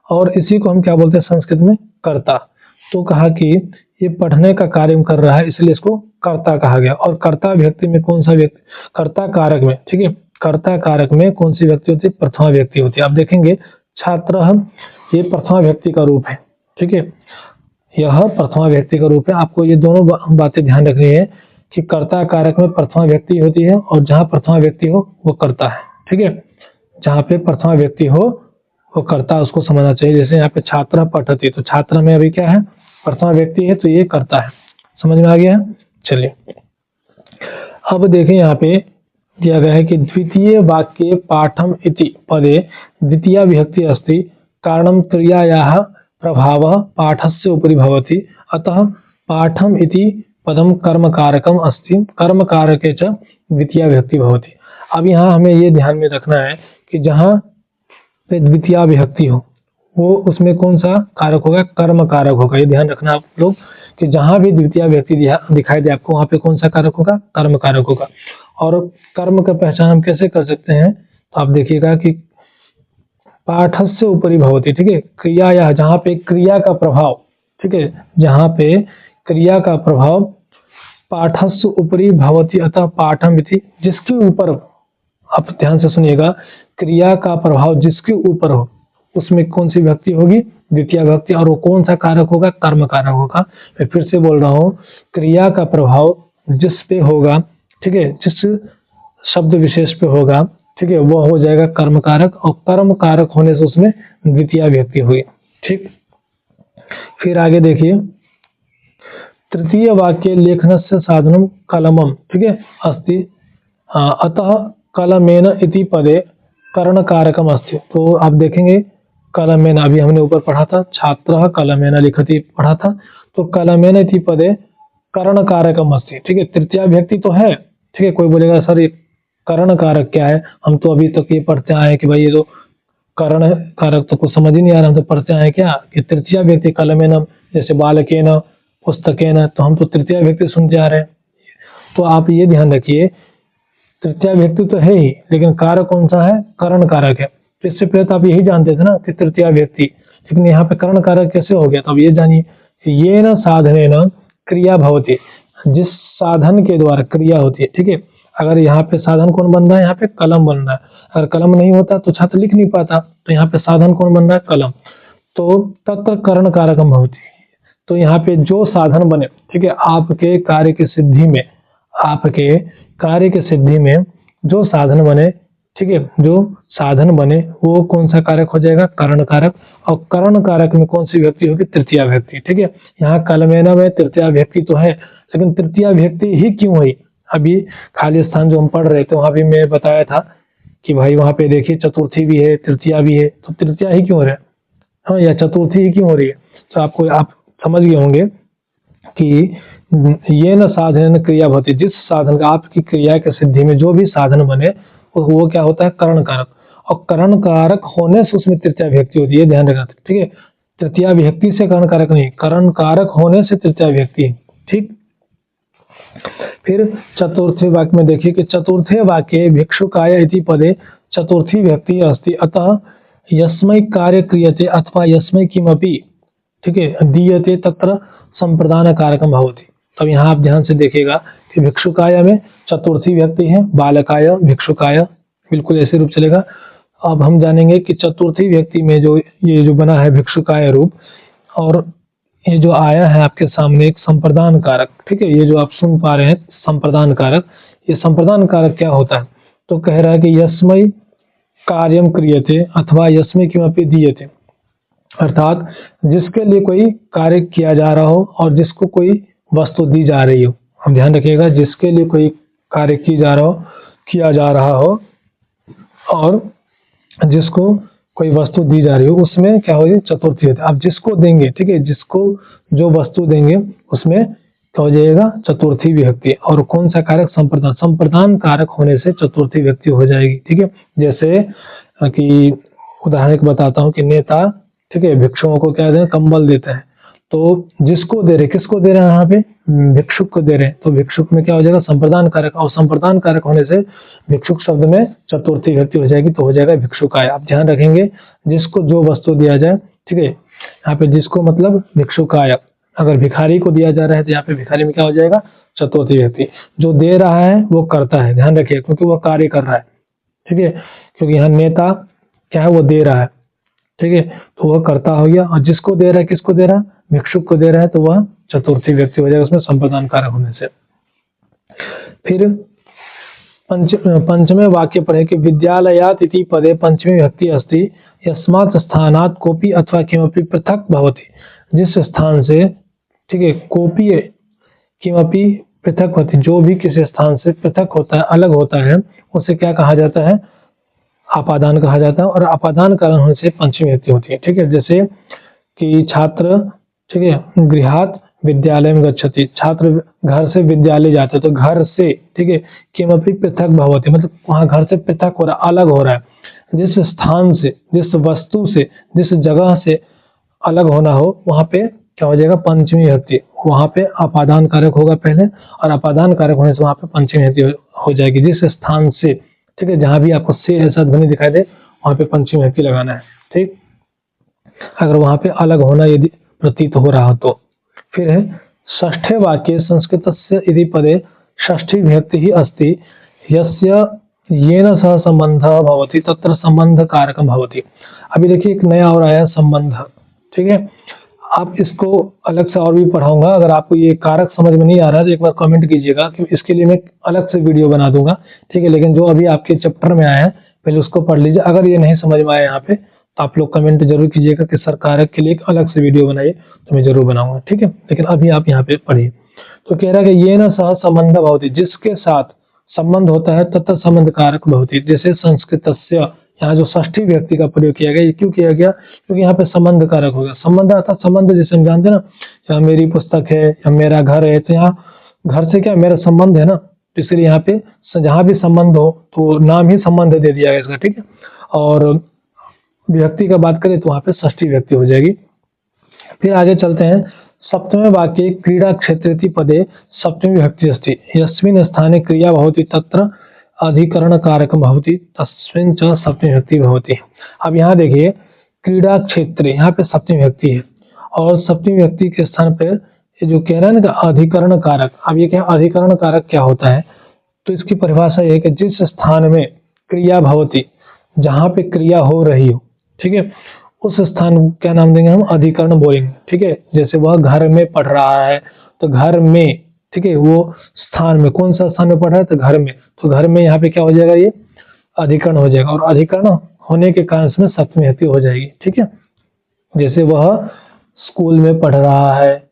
और इसी को हम क्या बोलते हैं संस्कृत में, कर्ता। तो कहा कि ये पढ़ने का कार्य कर रहा है इसलिए इसको कर्ता कहा गया। और कर्ता व्यक्ति में कौन सा व्यक्ति, कर्ता कारक में, ठीक है, कर्ता कारक में कौन सी व्यक्ति होती है, प्रथमा व्यक्ति होती है। आप देखेंगे छात्र, ये प्रथमा व्यक्ति का रूप है, ठीक है, यह प्रथमा व्यक्ति का रूप है। आपको ये दोनों बातें ध्यान रखनी है कि कर्ता कारक में प्रथमा व्यक्ति होती है और जहाँ प्रथमा व्यक्ति हो वो कर्ता है, ठीक है। जहाँ पे प्रथमा व्यक्ति हो वो कर्ता, उसको समझना चाहिए। जैसे यहाँ पे छात्र पठती, तो छात्र में अभी क्या है, प्रथमा व्यक्ति है, तो ये कर्ता है। समझ में आ गया है। चलिए अब देखें, यहाँ पे दिया गया है कि द्वितीय वाक्ये पाठम इति पदे द्वितीया विभक्ति अस्ति कारणम क्रियायाः प्रभावः पाठस्य उपरि भवति अतः पाठम इति पदम कर्मकारकम अस्ति कर्मकारके च द्वितीया विभक्ति भवति। अब यहाँ हमें ये ध्यान में रखना है कि जहाँ पे द्वितीया विभक्ति हो वो उसमें कौन सा कारक होगा, कर्म कारक होगा। ये ध्यान रखना आप लोग कि जहां भी द्वितीय व्यक्ति दिखाई दे आपको वहां पे कौन सा कारक होगा, कर्म कारक होगा। और कर्म का पहचान हम कैसे कर सकते हैं, तो आप देखिएगा कि पाठस्य उपरि भवति, ठीक है, क्रिया या जहाँ पे क्रिया का प्रभाव, ठीक है, जहाँ पे क्रिया का प्रभाव पाठस्य उपरि भवति अतः पाठम इति, जिसके ऊपर, आप ध्यान से सुनिएगा, क्रिया का प्रभाव जिसके ऊपर हो उसमें कौन सी विभक्ति होगी, द्वितीय विभक्ति। और वो कौन सा कारक होगा, कर्म कारक होगा। मैं फिर से बोल रहा हूँ, क्रिया का प्रभाव जिस पे होगा, ठीक है, जिस शब्द विशेष पे होगा, ठीक है, वो हो जाएगा कर्म कारक और कर्म कारक होने से उसमें द्वितीय विभक्ति हुई, ठीक। फिर आगे देखिए, तृतीय वाक्य लेखनस्य साधनम कलमम, ठीक है, अस्ति अतः कलमेन इति पदे कर्ण कारकम अस्ति। तो आप देखेंगे कलमेन, अभी हमने ऊपर पढ़ा था, छात्रः कलमेन लिखति पढ़ा था, तो कलमेन इति पदे कर्ण कारकम अस्ति, ठीक है, तृतीया विभक्ति तो है, ठीक है। कोई बोलेगा सर ये कर्ण कारक क्या है, हम तो अभी तक ये पढ़ते आए हैं कि भाई ये तो कर्ण कारक तो कुछ समझ ही नहीं आ रहा, हम तो पढ़ते आए क्या कि तृतीया व्यक्ति कलमेन, जैसे बालकेन, पुस्तकेन, तो हम तो तृतीया व्यक्ति सुनते आ रहे हैं। तो आप ये ध्यान रखिए, तृतीया व्यक्ति तो है ही लेकिन कारक कौन सा है, कर्ण कारक है। तो इससे पहले तो आप यही जानते थे ना कि तृतीया व्यक्ति, लेकिन यहाँ पे कर्ण कारक कैसे हो गया, तो अब ये जानिए, ये न साधने न क्रिया भवति, जिस साधन के द्वारा क्रिया होती है, ठीक है। अगर यहाँ पे साधन कौन बन रहा है, यहाँ पे कलम बन रहा है। अगर कलम नहीं होता तो छात्र लिख नहीं पाता, तो यहाँ पे साधन कौन बन रहा है, कलम। तो तत्र कर्ण कारकम भवति, तो यहाँ पे जो साधन बने, ठीक है, आपके कार्य की सिद्धि में, आपके कार्य की सिद्धि में जो साधन बने, ठीक है, जो साधन बने वो कौन सा कारक हो जाएगा, कर्ण कारक। और कर्ण कारक में कौन सी व्यक्ति होगी, तृतीया व्यक्ति, ठीक है। यहाँ कलमेन में तृतीया व्यक्ति तो है लेकिन तृतीया व्यक्ति ही क्यों हुई, अभी खाली स्थान जो हम पढ़ रहे थे वहां भी मैं बताया था कि भाई वहां पे देखिए चतुर्थी भी है, तृतीया भी है, तो तृतीया ही क्यों हो रहा है, हाँ, या चतुर्थी ही क्यों हो रही है। तो आपको, आप समझ गए होंगे कि ये न साधन क्रिया भवति, जिस साधन का आपकी क्रिया के सिद्धि में जो भी साधन बने वो क्या होता है, कर्ण कारक। और कर्ण कारक होने से उसमें तृतीया विभक्ति होती है, ध्यान रखना, ठीक है। तृतीया विभक्ति से कर्ण कारक नहीं, कर्ण कारक होने से तृतीया विभक्ति, ठीक। फिर चतुर्थी वाक्य में देखिए कि चतुर्थे वाक्ये भिक्षुकाय इति पदे चतुर्थी विभक्ति अस्ति अतः यस्मै कार्य क्रियते अथवा यस्मै किमपि, ठीक है, दीयते तत्र संप्रदान कारकम भवति। तब यहाँ आप ध्यान से देखिएगा कि भिक्षुकाय में चतुर्थी व्यक्ति है, बालकाय, भिक्षुकाय, बिल्कुल ऐसे रूप चलेगा। अब हम जानेंगे कि चतुर्थी व्यक्ति में जो ये जो बना है भिक्षुकाय रूप, और ये जो आया है आपके सामने एक संप्रदान कारक, ठीक है, ये जो आप सुन पा रहे हैं संप्रदान कारक, ये संप्रदान कारक क्या होता है? तो कह रहा है कि यस्मै कार्यम क्रियते अथवा यस्मै किमपि दीयते, अर्थात जिसके लिए कोई कार्य किया जा रहा हो और जिसको कोई वस्तु दी जा रही हो। हम ध्यान रखिएगा, जिसके लिए कोई कार्य किया जा रहा हो और जिसको कोई वस्तु दी जा रही हो, उसमें क्या होगी? चतुर्थी होती है। आप जिसको देंगे, ठीक है, जिसको जो वस्तु देंगे उसमें क्या हो जाएगा? चतुर्थी विभक्ति। और कौन सा कारक? संप्रदान। संप्रदान कारक होने से चतुर्थी विभक्ति हो जाएगी, ठीक है। जैसे कि उदाहरण एक बताता हूँ कि नेता, ठीक है, भिक्षुओं को क्या दें? कंबल देता है। तो जिसको दे रहे, किसको दे रहे हैं यहाँ पे? भिक्षुक को दे रहे हैं। तो भिक्षुक में क्या हो जाएगा? संप्रदान कारक। और संप्रदान कारक होने से भिक्षुक शब्द में चतुर्थी विभक्ति हो जाएगी, तो हो जाएगा भिक्षुकाय। आप ध्यान रखेंगे, जिसको जो वस्तु दिया जाए, ठीक है, यहाँ पे जिसको मतलब भिक्षुकाय। अगर भिखारी को दिया जा रहा है तो यहाँ पे भिखारी में क्या हो जाएगा? चतुर्थी विभक्ति। जो दे रहा है वो करता है, ध्यान रखिए, क्योंकि वह कार्य कर रहा है, ठीक है, क्योंकि यहाँ नेता क्या है? वो दे रहा है, ठीक है, तो वह कर्ता हो गया। और जिसको दे रहा है, किसको दे रहा है? भिक्षुक को दे रहा है, तो वह चतुर्थी व्यक्ति हो जाएगा उसमें संप्रदान कारक होने से। फिर पंचमे वाक्य पर है कि विद्यालयात् इति पदे पंचमी विभक्ति अस्ति यस्मात् स्थानात् कोपि अथवा किमपि पृथक भवति। जिस स्थान से, ठीक है, कोपि किमपि पृथक होती, जो भी किसी स्थान से पृथक होता है, अलग होता है, उसे क्या कहा जाता है? अपादान कहा जाता है। और अपादान कारण होने से पंचमी विभक्ति होती है, ठीक है। जैसे कि छात्र, ठीक है, गृहात् विद्यालय में गच्छति, छात्र घर से विद्यालय जाते, तो घर से, ठीक है, किमपि पृथक भवति, मतलब वहां घर से पृथक हो रहा है, अलग हो रहा है। जिस स्थान से, जिस वस्तु से, जिस जगह से अलग होना हो, वहां पे क्या हो जाएगा? पंचमी विभक्ति। वहां पे अपादान कारक होगा पहले, और अपादान कारक होने से वहां पे पंचमी विभक्ति हो जाएगी। जिस स्थान से, ठीक है, जहां भी आपको से ऐसा ध्वनि दिखाई दे वहां पे पंचमी विभक्ति लगाना है, ठीक। अगर वहां पे अलग होना यदि प्रतीत हो रहा तो। फिर है षष्ठे वाक्ये संस्कृतस्य यदि पदे षष्ठी विभक्ति ही अस्ति यस्य येन सह संबंधः भवति तत्र संबंध कारकं भवति। अभी देखिए एक नया और आया संबंध, ठीक है। आप इसको अलग से और भी पढ़ाऊंगा। अगर आपको ये कारक समझ में नहीं आ रहा है तो एक बार कमेंट कीजिएगा, कि इसके लिए मैं अलग से वीडियो बना दूंगा, ठीक है। लेकिन जो अभी आपके चैप्टर में आया है पहले उसको पढ़ लीजिए। अगर ये नहीं समझ में आया यहाँ पे तो आप लोग कमेंट जरूर कीजिएगा कि सर कारक के लिए एक अलग से वीडियो बनाइए, तो मैं जरूर बनाऊंगा, ठीक है। लेकिन अभी आप यहाँ पे पढ़िए। तो कह रहा है कि ये न सह संबंध भवति, जिसके साथ संबंध होता है तथा संबंध कारक भवति। जैसे संस्कृतस्य, यहाँ जो षष्ठी व्यक्ति का प्रयोग किया गया, ये क्यों किया गया? क्योंकि यहाँ पे संबंध कारक होगा। संबंध अर्थात संबंध, जैसे हम जानते हैं ना, यहाँ मेरी पुस्तक है या मेरा घर है, तो यहाँ घर से क्या मेरा संबंध है ना, तो इसलिए यहाँ पे जहाँ भी संबंध हो तो नाम ही संबंध दे दिया गया इसका, ठीक है। और विभक्ति का बात करें तो वहां पे षष्ठी विभक्ति हो जाएगी। फिर आगे चलते हैं। सप्तमे वाक्ये क्रीडा क्षेत्रेति पदे सप्तमी विभक्ति अस्ति यस्मिन् स्थाने क्रिया भवति तत्र अधिकरण कारकं भवति तस्मिन् च सप्तमी विभक्ति भवति। अब यहाँ देखिए क्रीडा क्षेत्र, यहाँ पे सप्तमी विभक्ति है और सप्तमी विभक्ति के स्थान पे ये जो कह रहा है ना अधिकरण कारक। अब ये क्या अधिकरण कारक क्या होता है? तो इसकी परिभाषा ये है कि जिस स्थान में क्रिया भवति, जहाँ पे क्रिया हो रही हो, ठीक है, उस स्थान को क्या नाम देंगे? हम अधिकरण बोलेंगे, ठीक है। जैसे वह घर में पढ़ रहा है तो घर में, ठीक है, वो स्थान में, कौन सा स्थान में पढ़ रहा है? तो घर में, तो घर में यहाँ पे क्या हो जाएगा? ये अधिकरण हो जाएगा। और अधिकरण होने के कारण इसमें सप्तमी विभक्ति हो जाएगी, ठीक है। जैसे वह स्कूल में पढ़ रहा है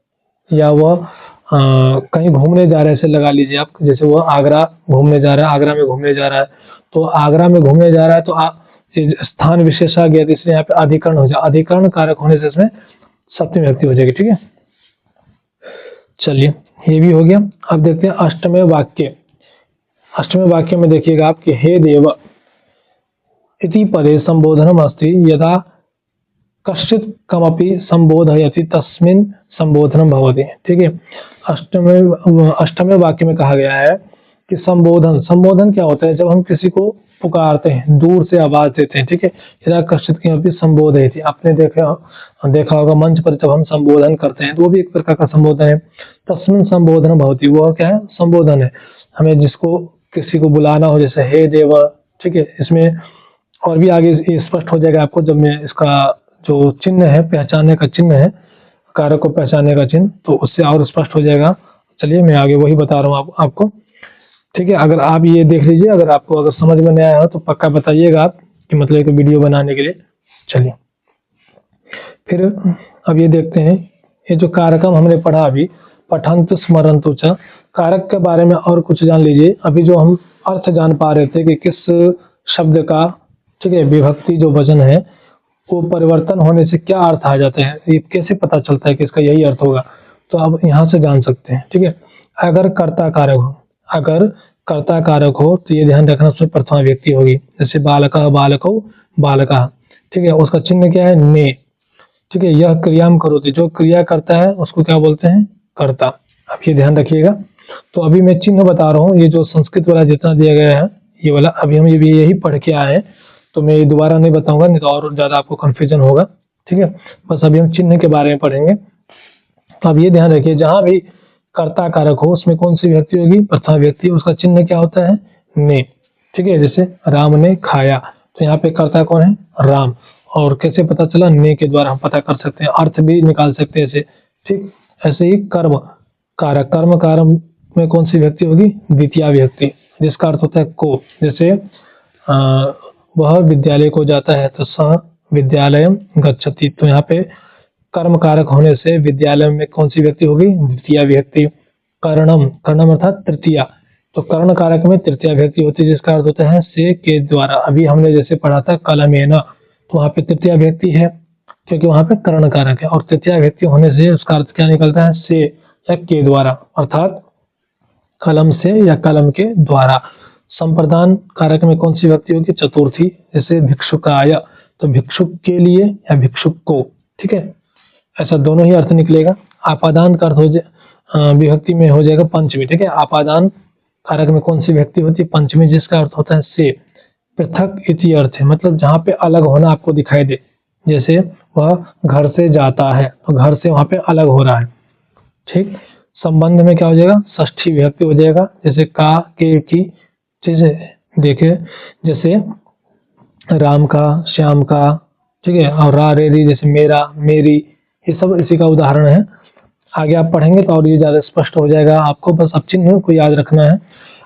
या वह कहीं घूमने जा रहे हैं, ऐसे लगा लीजिए आप, जैसे वह आगरा घूमने जा रहा है, आगरा में घूमने जा रहा है, तो आगरा में घूमने जा रहा है तो स्थान विशेष आ गया, इसलिए यहाँ पे अधिकरण हो जाए। अधिकरण कारक होने से इसमें सप्तमी विभक्ति हो जाएगी, ठीक है। चलिए ये भी हो गया। अब देखते हैं अष्टमे वाक्य। अष्टमे वाक्य में देखिएगा आप कि हे देव इति पदे संबोधनम अस्ति यदा कश्चित् कमपि संबोधयति तस्मिन् संबोधनम भवति, ठीक है। अष्टमे वाक्य में कहा गया है कि संबोधन, संबोधन क्या होता है? जब हम किसी को पुकारते हैं, दूर से आवाज देते हैं, ठीक है। यदा कश्चित् किमपि संबोधयति, आपने देखा होगा मंच पर जब हम संबोधन करते हैं तो वो भी एक प्रकार का संबोधन है। तस्मिन् संबोधनम भवति, वो क्या है? संबोधन है। हमें जिसको किसी को बुलाना हो, जैसे हे देव, ठीक है, इसमें और भी आगे ये स्पष्ट हो जाएगा आपको जब मैं इसका जो चिन्ह है, पहचानने का चिन्ह है, कारक को पहचानने का चिन्ह, तो उससे और स्पष्ट हो जाएगा। चलिए मैं आगे वही बता रहा हूँ आपको। ठीक है, अगर आप ये देख लीजिए, अगर आपको अगर समझ में नहीं आया हो तो पक्का बताइएगा आप कि मतलब एक वीडियो बनाने के लिए। चलिए फिर अब ये देखते हैं, ये जो कारकम हमने पढ़ा अभी, पठंतु स्मरन्तु च, कारक के बारे में और कुछ जान लीजिए। अभी जो हम अर्थ जान पा रहे थे कि किस शब्द का, ठीक है, विभक्ति जो वचन है वो परिवर्तन होने से क्या अर्थ आ जाता है, ये कैसे पता चलता है कि इसका यही अर्थ होगा, तो अब यहाँ से जान सकते हैं। ठीक है, अगर कर्ता कारक हो, अगर कर्ता कारक हो तो ये ध्यान रखना उसमें प्रथमा व्यक्ति होगी। जैसे बालकः बालकौ बालकः, ठीक है, उसका चिन्ह क्या है, ने। ठीक है, यह क्रियाम करोति, जो क्रिया करता है उसको क्या बोलते हैं, कर्ता। अब ये ध्यान रखिएगा। तो अभी मैं चिन्ह बता रहा हूँ, ये जो संस्कृत वाला जितना दिया गया है ये वाला, अभी हम ये भी यही पढ़ के आए हैं, तो मैं ये दोबारा नहीं बताऊंगा, नहीं तो और ज्यादा आपको कंफ्यूजन होगा। ठीक है, बस अभी हम चिन्ह के बारे में पढ़ेंगे। तो अब ये ध्यान रखिए, जहां भी कर्ता कारक हो उसमें कौन सी व्यक्ति होगी, प्रथमा व्यक्ति, उसका चिन्ह क्या होता है, ने। ठीक है, जैसे राम ने खाया, तो यहाँ पे कर्ता कौन है, राम। और कैसे पता चला, ने के द्वारा हम पता कर सकते हैं, अर्थ भी निकाल सकते हैं ऐसे। ठीक, ऐसे ही कर्म कारक, कर्म कारक में कौन सी व्यक्ति होगी, द्वितीय व्यक्ति, जिसका अर्थ होता है को। जैसे वह विद्यालय को जाता है तो सह विद्यालयम गच्छति, तो यहाँ पे कर्म कारक होने से विद्यालय में कौन सी व्यक्ति होगी, द्वितीय व्यक्ति। कर्णम, कर्णम अर्थात तृतीया, तो कर्ण कारक में तृतीय व्यक्ति होती है, जिसका अर्थ होता है से के द्वारा। अभी हमने जैसे पढ़ा था कलमेन, तो वहां पे तृतीय व्यक्ति है क्योंकि वहां पे कर्ण कारक है, और तृतीय व्यक्ति होने से उसका अर्थ क्या निकलता है, से या के द्वारा, अर्थात कलम से या कलम के द्वारा। संप्रदान कारक में कौन सी व्यक्ति होगी, चतुर्थी, जैसे भिक्षुकाय, तो भिक्षुक के लिए या भिक्षुक को। ठीक है, ऐसा दोनों ही अर्थ निकलेगा। आपादान का अर्थ विभक्ति में हो जाएगा पंचमी। ठीक है, आपादान कारक में कौन सी व्यक्ति होती है, पंचमी, जिसका अर्थ होता है से। पृथक इति अर्थ है, मतलब जहाँ पे अलग होना आपको दिखाई दे, जैसे वह घर से जाता है तो घर से वहां पे अलग हो रहा है। ठीक, संबंध में क्या हो जाएगा, षष्ठी विभक्ति हो जाएगा, जैसे का, के, की, चीजें देखे, जैसे राम का, श्याम का। ठीक है, और रा रे री, जैसे मेरा, मेरी, ये सब इसी का उदाहरण है। आगे आप पढ़ेंगे तो और ये ज्यादा स्पष्ट हो जाएगा आपको, बस अब चिन्ह को याद रखना है।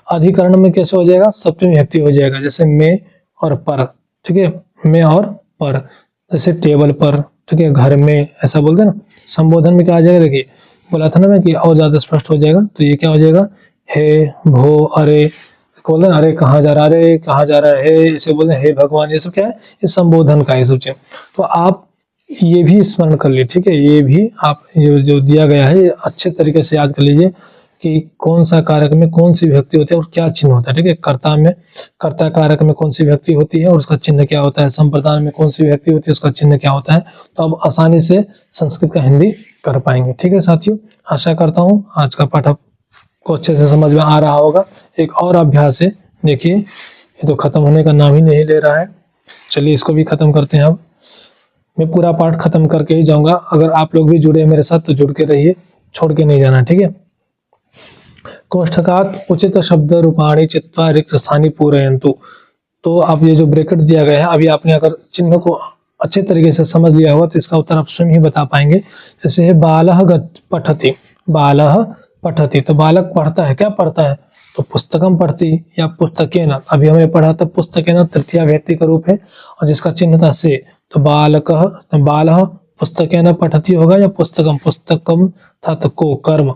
अधिकरण में कैसे हो जाएगा, सप्तमी व्यक्ति हो जाएगा, जैसे में और पर। ठीक है, में और पर, जैसे टेबल पर, ठीक है, घर में, ऐसा बोलते हैं ना। संबोधन में क्या आ जाएगा, देखिए बोला था ना मैं कि और ज्यादा स्पष्ट हो जाएगा, तो ये क्या हो जाएगा, हे, भो, अरे, बोल अरे कहाँ जा रहा, अरे कहाँ जा रहा है, इसे बोलते हैं हे भगवान। ये सब क्या है, ये संबोधन का, ये सब चीज। तो आप ये भी स्मरण कर लीजिए। ठीक है, ये भी आप ये जो दिया गया है ये अच्छे तरीके से याद कर लीजिए कि कौन सा कारक में कौन सी विभक्ति होती है और क्या चिन्ह होता है। ठीक है, कर्ता में, कर्ता कारक में कौन सी विभक्ति होती है और उसका चिन्ह क्या होता है, संप्रदान में कौन सी विभक्ति होती है उसका चिन्ह क्या होता है। तो अब आसानी से संस्कृत का हिंदी कर पाएंगे। ठीक है साथियों, आशा करता हूँ आज का पाठ आपको अच्छे से समझ में आ रहा होगा। एक और अभ्यास है, देखिए ये तो खत्म होने का नाम ही नहीं ले रहा है। चलिए इसको भी खत्म करते हैं। अब मैं पूरा पाठ खत्म करके ही जाऊंगा, अगर आप लोग भी जुड़े मेरे साथ तो जुड़ के रहिए, छोड़ के नहीं जाना। ठीक है, कोष्ठकात उचित शब्द रूपाणी चित्वा रिक्त स्थानी पूरयन्तु। तो अब ये जो ब्रैकेट दिया गया है, अभी आपने अगर चिन्ह को अच्छे तरीके से समझ लिया होगा तो इसका उत्तर आप स्वयं ही बता पाएंगे। जैसे है बालः पठति, बालः पठति, तो बालक पढ़ता है, क्या पढ़ता है, तो पुस्तकम पढ़ती या पुस्तकेन। अभी हमें पढ़ा था पुस्तकेन तृतीय व्यक्ति का रूप है और जिसका चिन्ह था से, तो बालकः, बालः पुस्तकेन पठति होगा या पुस्तकम, पुस्तकम था तो को कर्म,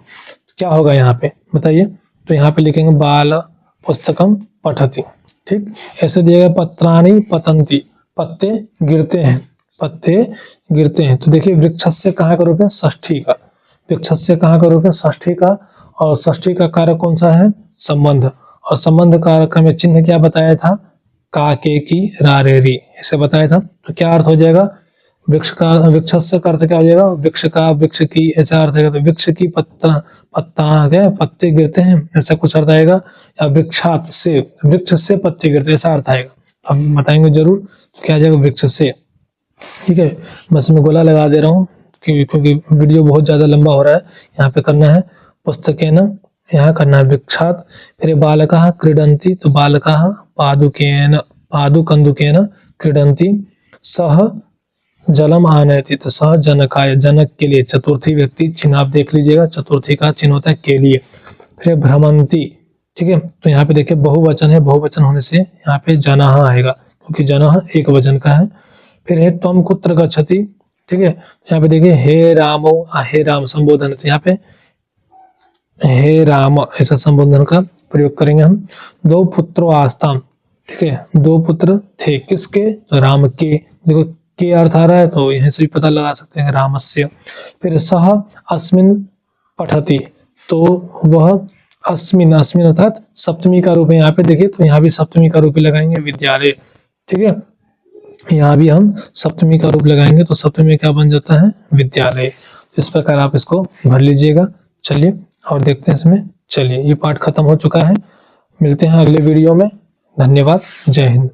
क्या होगा यहाँ पे बताइए। तो यहाँ पे लिखेंगे बाल पुस्तकम पठति। ठीक, ऐसे दिया गया पत्राणि पतंती, पत्ते गिरते हैं, पत्ते गिरते हैं। तो देखिए वृक्षस्य कहाँ का रूप है, षष्ठी का, वृक्षस्य कहाँ का रूप है, षष्ठी का, और षष्ठी का कारक कौन सा है, संबंध, और संबंध कारक में चिन्ह क्या बताया था, का, के, की, रा, रे, री, ऐसे बताया था। तो क्या अर्थ हो जाएगा, वृक्ष का, वृक्षस्य का अर्थ क्या हो जाएगा, वृक्ष का, वृक्ष की, ऐसा अर्थ है। तो वृक्ष की पत्ता, पत्ता क्या, पत्ते गिरते हैं, ऐसा कुछ अर्थ आएगा, या वृक्षात से, वृक्ष से पत्ते गिरते, ऐसा अर्थ आएगा। अब बताएंगे जरूर तो क्या आ जाएगा, वृक्ष से। ठीक है, बस मैं गोला लगा दे रहा हूँ क्योंकि वीडियो बहुत ज्यादा लंबा हो रहा है। यहाँ पे करना है पुस्तकेन, यहाँ करना है वृक्षात। फिर बालकाः क्रीडन्ति, तो बालकाः पादुकेन, पादुकन्दुकेन क्रीडन्ति, सह जलम आनयति, तो सह जनकाय, जनक के लिए, चतुर्थी व्यक्ति चिन्ह आप देख लीजिएगा, चतुर्थी का चिन्ह होता है के लिए। फिर भ्रमंती, ठीक है, तो यहाँ पे देखिए बहुवचन है, बहुवचन होने से यहाँ पे जनः आएगा, क्योंकि जनः एक वचन का है। फिर है त्वम कुत्र गच्छति, ठीक है, यहाँ पे देखिए हे रामो, हे राम संबोधन, तो यहाँ पे हे राम ऐसा संबोधन का प्रयोग करेंगे हम। दो पुत्रों आस्ताम, ठीक है, दो पुत्र थे, किसके, राम के, देखो के अर्थ आ रहा है तो यहीं से भी पता लगा सकते हैं रामस्य। फिर सह अस्मिन पठति, तो वह अस्मिन, अस्मिन अर्थात सप्तमी का रूप है, यहाँ पे देखिए तो यहाँ भी सप्तमी का रूप ही लगाएंगे, विद्यालय, ठीक है, यहाँ भी हम सप्तमी का रूप लगाएंगे तो सप्तमी में क्या बन जाता है, विद्यालय। इस प्रकार आप इसको भर लीजिएगा। चलिए और देखते हैं इसमें। चलिए ये पाठ खत्म हो चुका है, मिलते हैं अगले वीडियो में। धन्यवाद, जय हिंद।